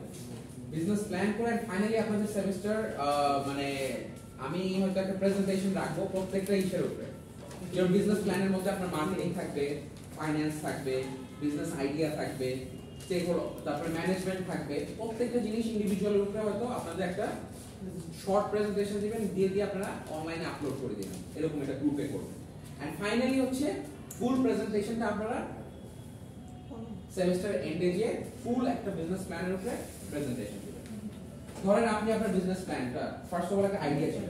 বিজনেস প্ল্যান করে ফাইনালি আপনাদের সেমিস্টার মানে আমি হয়তো একটা প্রেজেন্টেশন রাখবো প্রত্যেকটা ইস্যুর উপরে। যে বিজনেস প্ল্যানের মধ্যে আপনার মার্কেটিং থাকবে, ফাইন্যান্স থাকবে, বিজনেস আইডিয়া থাকবে, তারপরে ম্যানেজমেন্ট থাকবে, প্রত্যেকটা জিনিস ইন্ডিভিজুয়ালের উপরে হয়তো আপনাদের একটা শর্ট প্রেজেন্টেশন দিবেন, দিয়ে আপনারা অনলাইনে আপলোড করে দিবেন, এরকম একটা গ্রুপে করবেন। এন্ড ফাইনালি হচ্ছে ফুল প্রেজেন্টেশনটা আপনারা সেমিস্টার এন্ডে গিয়ে ফুল একটা বিজনেস প্ল্যানের উপরে প্রেজেন্টেশন দিবেন। ধরেন আপনি আপনার বিজনেস প্ল্যানটা ফার্স্ট অফ অল একটা আইডিয়া ছিল,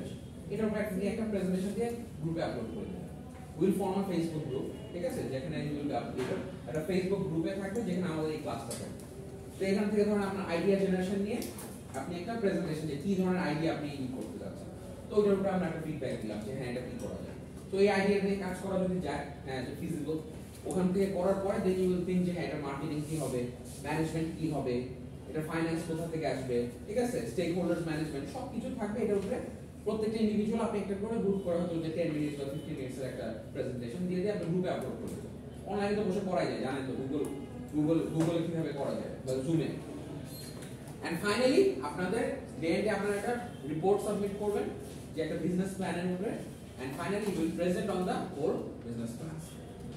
এটার উপরে একটা প্রেজেন্টেশন দিয়ে গ্রুপে আপলোড করে দিবেন। Will form a Facebook group, ঠিক আছে? যেখানে উইল বি আপডেটেড একটা ফেসবুক গ্রুপে থাকবে যেখানে আমাদের এই ক্লাসটা থাকবে। তো এখান থেকে ধরেন আপনার আইডিয়া জেনারেশন নিয়ে আপনি একটা প্রেজেন্টেশন দিয়ে কি ধরনের আইডিয়া আপনি করতে যাচ্ছেন, তো ওইটার উপরে আমরা একটা ফিডব্যাক দিলাম যে হ্যাঁ এটা কি করা যায়। তো এই আইডিয়া নিয়ে কাজ করা যদি যায়, হ্যাঁ যে ফিজিবল, ওখান থেকে করার পরে দেন ইউ উইল থিংক যে হ্যাঁ এটা মার্কেটিং কি হবে, ম্যানেজমেন্ট কি হবে, এটা ফাইন্যান্স কোথা থেকে আসবে, ঠিক আছে? স্টেক হোল্ডার্স ম্যানেজমেন্ট সব কিছু থাকবে এটার উপরে। প্রত্যেকটা ইন্ডিভিজুয়াল আপনি একটা করে গ্রুপ করা হতো যে 10 মিনিট বা 15 মিনিটের একটা প্রেজেন্টেশন দিয়ে আপনি গ্রুপে আপলোড করে দেবেন। অনলাইনে তো বসে করা যায়, জানেন তো, গুগলে কিভাবে করা যায় বা জুমে। এন্ড ফাইনালি আপনাদের ডেটে আপনারা একটা রিপোর্ট সাবমিট করবেন যে একটা বিজনেস প্ল্যানের উপরে, and finally you will present on the whole business plan.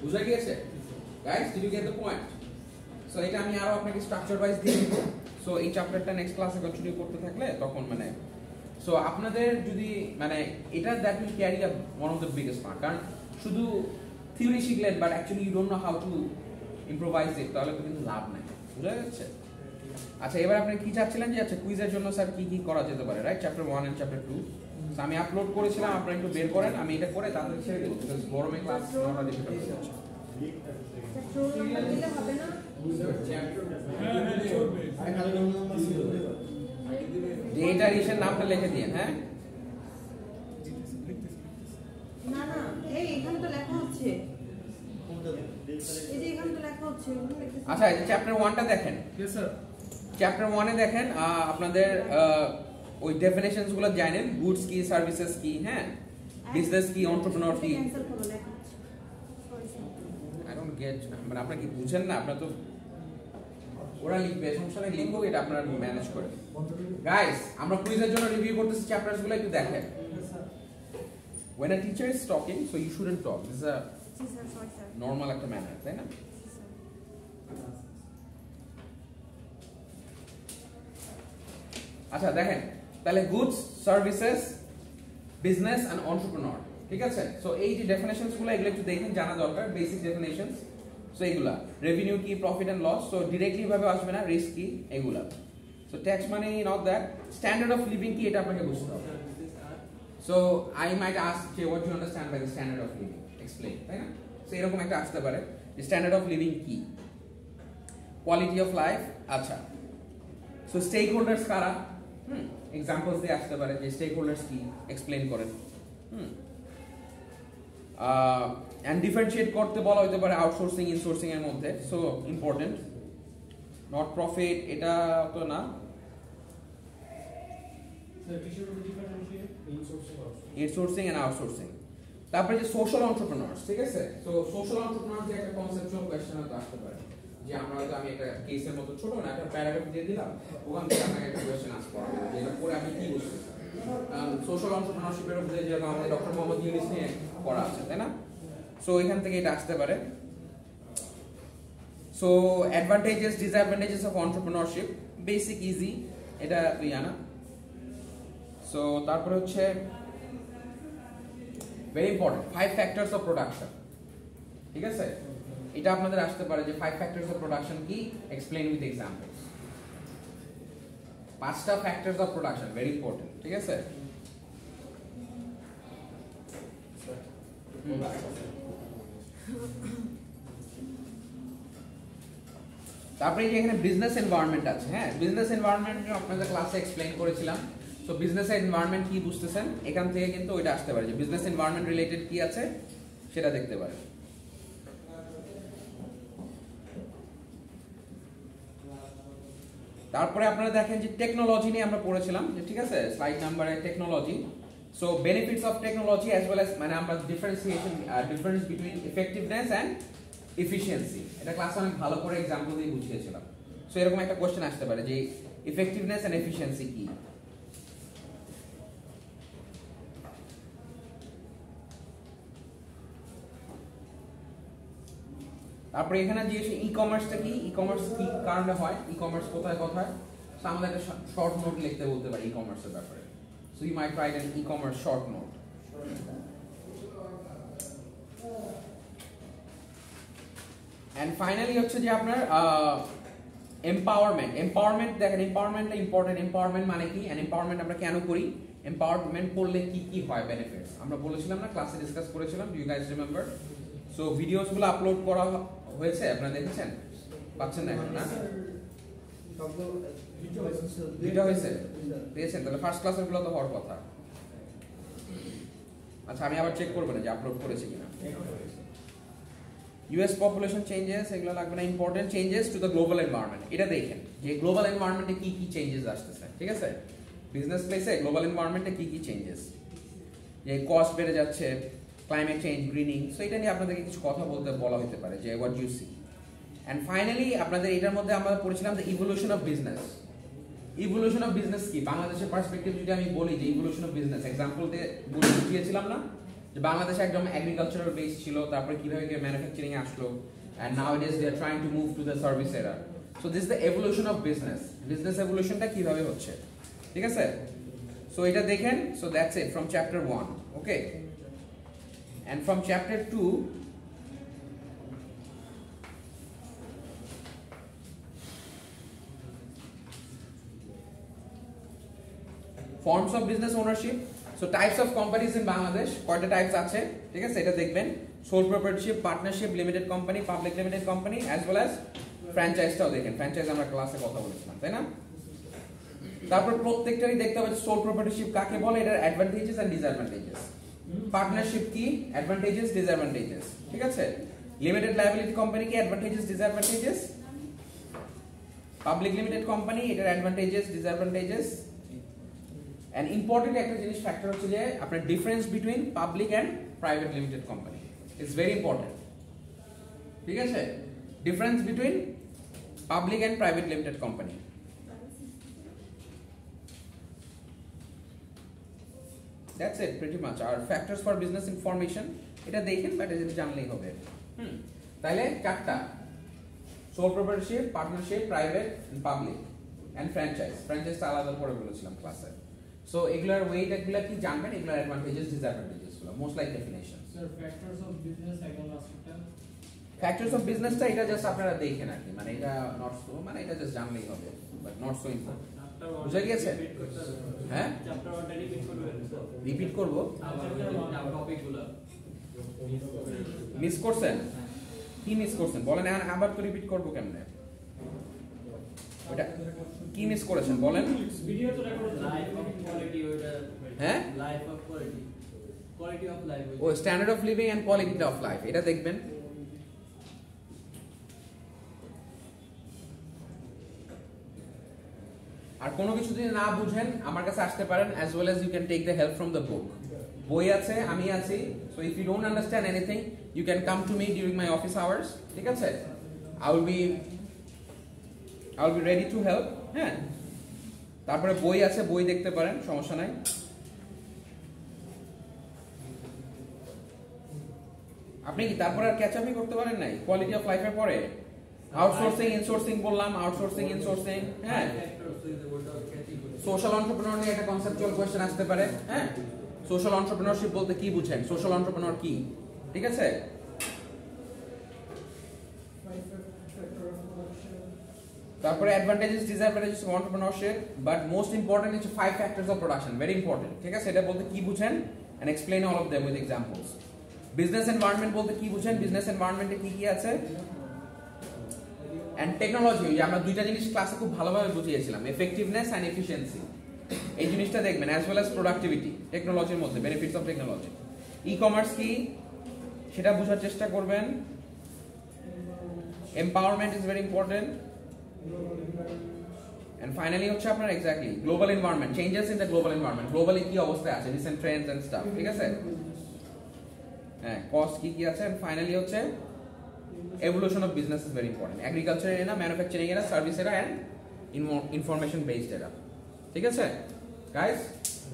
বুঝা গিয়েছে guys? Did you get the point? So এটা আমি আরো আপনাকে স্ট্রাকচার ওয়াইজ দিয়ে দিব। সো এই চ্যাপ্টারটা নেক্সট ক্লাসে কন্টিনিউ করতে থাকলে তখন মানে সো আপনাদের যদি মানে এটা that will carry a one of the biggest part, কারণ শুধু থিওরি শিখলেন but actually you don't know how to improvise it, তাহলে তো কিন্তু লাভ নাই। বুঝা যাচ্ছে? আচ্ছা এবার আপনি কি চাচ্ছিলেন যে আচ্ছা কুইজের জন্য স্যার কি কি করা যেতে পারে, রাইট? চ্যাপ্টার 1 এন্ড চ্যাপ্টার 2 আমি আপলোড করেছিলাম, আপনারা একটু বের করেন, আমি এটা করে তাদের ছেড়ে দেবো বিকজ গরমে ক্লাস নেওয়াটা ডিফিকাল্ট হয়ে যাচ্ছে। ডেটার ইসের নামটা লিখে দিন, হ্যাঁ? না না এই এখানে তো লেখা হচ্ছে, এই যে এখানে তো লেখা হচ্ছে। আচ্ছা এই চ্যাপ্টার 1টা দেখেন। Yes sir. চ্যাপ্টার 1 এ দেখেন আপনাদের ওই ডেফিনেশনস গুলো জানেন, গুডস কি, সার্ভিসেস কি, হ্যাঁ, বিজনেস কি, এন্টারপ্রেনিউর কি। আই ডোন্ট গেট, মানে আপনারা কি বুঝেন না? আপনারা তো ওরা লিখবে, সমস্যা নেই, লিখুক, এটা আপনারা ম্যানেজ করে। গাইস আমরা কুইজের জন্য রিভিউ করতেছি চ্যাপ্টারস গুলো, একটু দেখেন। When a teacher is talking, so you shouldn't talk. This is a normal একটা ম্যানার, তাই না? আচ্ছা দেখেন তাহলে goods, services, business and entrepreneur, ঠিক আছে? সো এই যে ডেফিনেশনস গুলো এগুলো একটু দেখেন, জানা দরকার, বেসিক ডেফিনেশনস। সো এগুলা রেভিনিউ কি, profit and loss, so directly ভাবে আসবে না, রিস্ক কি, এগুলা। সো ট্যাক্স মানে not that, standard of living কি এটা আপনাকে বুঝতে হবে। সো আই মাইট আস্ক যে what you understand by the standard of living, explain, তাই না? সো এরকম একটা আসতে পারে যে স্ট্যান্ডার্ড অফ লিভিং কি, কোয়ালিটি অফ লাইফ। আচ্ছা, সো স্টেক হোল্ডার্স কারা, এক্সাম্পলস দিয়ে আসতে পারে যে স্টেক হোল্ডার্স কি, এক্সপ্লেইন করেন। অ্যান্ড ডিফারেন্সিয়েট করতে বলা হতে পারে আউটসোর্সিং ইনসোর্সিং এর মধ্যে। সো ইম্পর্টেন্ট, নট প্রফিট এটা তো না, ইনসোর্সিং এন্ড আউটসোর্সিং। তারপরে যে সোশ্যাল এন্টারপ্রেনার্স, ঠিক আছে? সো সোশ্যাল এন্টারপ্রেনার্স যে একটা কনসেপচুয়াল কোশ্চেন আসতে পারে যে আমরা হয়তো আমি একটা কেসের মতো ছোট না একটা প্যারাগ্রাফ দিয়ে দিলাম, ওখান থেকে আপনাকে একটা কোশ্চেন আসতে পারে যে এটা পরে আপনি কি বুঝতে চান। সোশ্যাল এন্টারপ্রেনারশিপের উপরে যে আমাদের ডক্টর মোহাম্মদ ইউনুস নিয়ে পড়া আছে, তাই না? সো এখান থেকে এটা আসতে পারে। So advantages disadvantages of entrepreneurship, basic easy, এটা তুই জানা। সো তারপরে হচ্ছে very important 5 factors of production, ঠিক আছে? এটা আপনাদের আসতে পারে যে 5 ফ্যাক্টরস অফ প্রোডাকশন কি, এক্সপ্লেইন উইথ এক্সাম্পলস। 5টা factors of production very important, ঠিক আছে? তারপরে যে এখানে বিজনেস এনভায়রনমেন্ট আছে, হ্যাঁ বিজনেস এনভায়রনমেন্ট আপনাদের ক্লাসে এক্সপ্লেইন করেছিলাম। সো বিজনেস এনভায়রনমেন্ট কি বুঝতেছেন, এখান থেকে কিন্তু ওইটা আসতে পারে যে বিজনেস এনভায়রনমেন্ট রিলেটেড কি আছে সেটা দেখতে পারে। তারপরে আপনারা দেখেন যে টেকনোলজি নিয়ে আমরা পড়েছিলাম, যে ঠিক আছে স্লাইড নাম্বারে technology. So benefits of technology as well as মানে আমরা differentiation difference between effectiveness and efficiency, এটা ক্লাসে অনেক ভালো করে এক্সাম্পল দিয়ে বুঝিয়েছিলাম। সো এরকম একটা কোশ্চেন আসতে পারে যে ইফেক্টিভনেস এন্ড এফিশিয়েন্সি কি। তারপরে এখানে যে ই কমার্সটা কি, ই কমার্স কি কারণে হয়, ই কমার্স কোথায় কোথায়, সো আমরা একটা শর্ট নোট লিখতে বলতে পারি ই কমার্সের ব্যাপারে। So you might write an ecommerce short note. And finally হচ্ছে যে আপনার এম্পাওয়ারমেন্ট। এম্পাওয়ারমেন্ট দেখেন, এম্পাওয়ারমেন্টটা ইম্পর্টেন্ট। এম্পাওয়ারমেন্ট মানে কি, এন্ড এম্পাওয়ারমেন্ট আমরা কেন করি, এম্পাওয়ারমেন্ট করলে কি কি হয় বেনিফিটস আমরা বলেছিলাম না, ক্লাসে ডিসকাস করেছিলাম, do you guys remember? So videos গুলো আপলোড করা হয়েছে, আপনারা দেখেছেন, পাচ্ছেন না এখন না? ভিডিও হয়েছে, পেয়েছেন? তাহলে ফার্স্ট ক্লাসের গুলো তো হওয়ার কথা। আচ্ছা আমি আবার চেক করবো না যে আপলোড করেছে কিনা। ইউএস পপুলেশন চেঞ্জেস এগুলো লাগবে না, important changes to the global environment. এটা দেখেন যে গ্লোবাল এনভায়রনমেন্টে কি কি চেঞ্জেস আসতেছে, ঠিক আছে? বিজনেস প্লেসে গ্লোবাল এনভায়রনমেন্টে কি কি চেঞ্জেস, যে কস্ট বেড়ে যাচ্ছে, ক্লাইমেট চেঞ্জ, গ্রিনিং, সো এটা নিয়ে আপনাদেরকে কিছু কথা বলতে বলা হতে পারে যে what you see. And finally আপনাদের এটার মধ্যে আমরা পড়েছিলাম the evolution of business. Evolution of business কি, বাংলাদেশের পার্সপেক্টিভ যদি আমি বলি যে ইভলিউশন অফ বিজনেস, এক্সাম্পল দিয়ে বুঝিয়েছিলাম না যে বাংলাদেশ একদম এগ্রিকালচারাল বেস ছিল, তারপরে কিভাবে ম্যানুফ্যাকচারিং আসলো, and nowadays they are trying to move to the service era. So this the evolution of business, business এভলিউশনটা কিভাবে হচ্ছে, ঠিক আছে? সো এটা দেখেন, so that's it from chapter 1, okay? And from chapter 2, forms of business ownership. So types of companies in Bangladesh, কয়টা types আছে, ঠিক আছে? এটা দেখবেন, sole proprietorship, partnership, limited company, public limited company, as well as ফ্র্যাঞ্চাইজটাও দেখেন। Franchise আমরা ক্লাসে কথা বলেছিলাম, তাই না? তারপর প্রত্যেকটারই দেখতে হবে সোল প্রপার্টিশিপ কাকে বলে, এটার অ্যাডভান্টেজেস এন্ড ডিসঅ্যাডভান্টেজেস। পার্টনারশিপ কি, অ্যাডভান্টেজেস ডিসঅ্যাডভান্টেজেস, ঠিক আছে? লিমিটেড লায়াবিলিটি কোম্পানি কি, advantages disadvantages. Public limited company, এটার অ্যাডভান্টেজেস ডিসঅ্যাডভান্টেজেস। এন্ড ইম্পর্টেন্ট একটা জিনিস ফ্যাক্টর হচ্ছে যে আপনার difference between public and private limited company is very important, ঠিক আছে? Difference between public and private limited company. That's it pretty much. Our factors for business information, এটা দেখেন but এটা জানলেই হবে। তাহলে চারটা, sole proprietorship, partnership, private and public, and franchise. ফ্র্যাঞ্চাইজটা আলাদা করে বলেছিলাম ক্লাসে। সো এগুলার ওয়েট এগুলা কি জানবেন, এগুলার অ্যাডভান্টেজেস ডিসঅ্যাডভান্টেজেস গুলো most like definition. Sir factors of business একদম লাস্টটা ফ্যাক্টরস অফ বিজনেসটা এটা জাস্ট আপনারা দেখেন আর কি, মানে এটা নট সো, মানে এটা জাস্ট জানলেই হবে, বাট নট সো ইম্পর্টেন্ট। বুঝা গিয়েছে? হ্যাঁ, রিপিট করব। মিস করছেন? কি মিস করছেন বলেন, আবার তো রিপিট করব কেমনে? ওটা কি মিস করেছেন বলেন? ভিডিও তো রেকর্ড লাইফ অফ কোয়ালিটি, ওটা হ্যাঁ, life of quality, quality of life, ও standard of living and quality of life, এটা দেখবেন। আর কোনো কিছু যদি না বুঝেন আমার কাছে আসতে পারেন, as well as you can take the help from the book. বই আছে, আমি আছি, so if you don't understand anything you can come to me during my office hours, ঠিক আছে? I will be ready to help. হ্যাঁ, তারপরে বই আছে, বই দেখতে পারেন, সমস্যা নাই। আপনি কি তারপরে আর ক্যাচ আপই করতে পারেন নাই কোয়ালিটি অফ লাইফের পরে? আউটসোর্সিং ইনসোর্সিং বললাম, আউটসোর্সিং ইনসোর্সিং, হ্যাঁ। সোশ্যাল এন্টারপ্রেনার নিয়ে একটা কনসেপচুয়াল কোশ্চেন আসতে পারে, হ্যাঁ। সোশ্যাল এন্টারপ্রেনারশিপ বলতে কি বুঝেন, সোশ্যাল এন্টারপ্রেনার কি, ঠিক আছে? তারপরে advantages disadvantages of entrepreneurship, but most important হচ্ছে 5 factors of production, very important, ঠিক আছে? এটা বলতে কি বুঝেন and explain all of them with examples. Business environment বলতে কি বুঝেন, বিজনেস এনভায়রনমেন্টে কি কি আছে, এন্ড টেকনোলজি, যে আমরা দুইটা জিনিস ক্লাসে খুব ভালোভাবে বুঝিয়েছিলাম, এফেক্টিভনেস এন্ড এফিশিয়েন্সি, এই জিনিসটা দেখবেন, অ্যাজ ওয়েল অ্যাজ প্রোডাক্টিভিটি, টেকনোলজির মধ্যে benefits of technology. Ecommerce কি সেটা বোঝার চেষ্টা করবেন। Empowerment is very important. And finally হচ্ছে আপনার exactly global environment, changes in the global environment, globally কি অবস্থায় আছে, রিসেন্ট ট্রেন্ডস এন্ড স্টাফ, ঠিক আছে? হ্যাঁ, কস্ট কি কি আছে, এন্ড ফাইনালি হচ্ছে evolution of business is very important. Agriculture era, manufacturing era, service era and information based era. ঠিক আছে guys?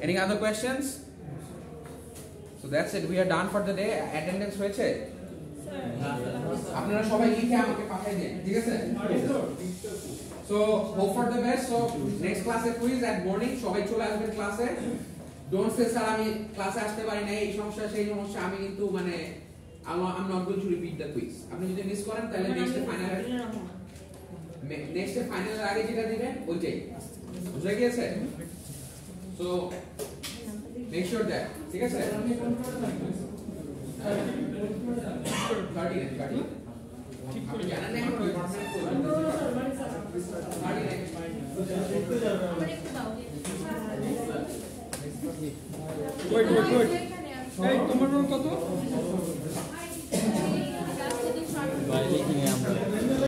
Any other questions? So that's it, we are done for the day. Attendance হয়েছে? আপনারা সবাই লিখে আমাকে পাঠিয়ে দিন, ঠিক আছে? So hope for the best. So next class A quiz at morning, সবাই চলে আসবেন ক্লাসে। Don't say স্যার আমি ক্লাসে আসতে পারি না, এই সমস্যা সেই সমস্যা, আমি কিন্তু মানে I'm not going to repeat the quiz. আপনি যদি মিস করেন তাহলে নেক্সট ফাইনালের আগে যেটা দিবেন ওইটাই, বুঝে গিয়েছে? সো মেক শিওর দ্যাট, ঠিক আছে? 30 ঠিক করে জানেন না এখন ডিপার্টমেন্ট কোড 30 ওয়েট এই তোমার রোল কত?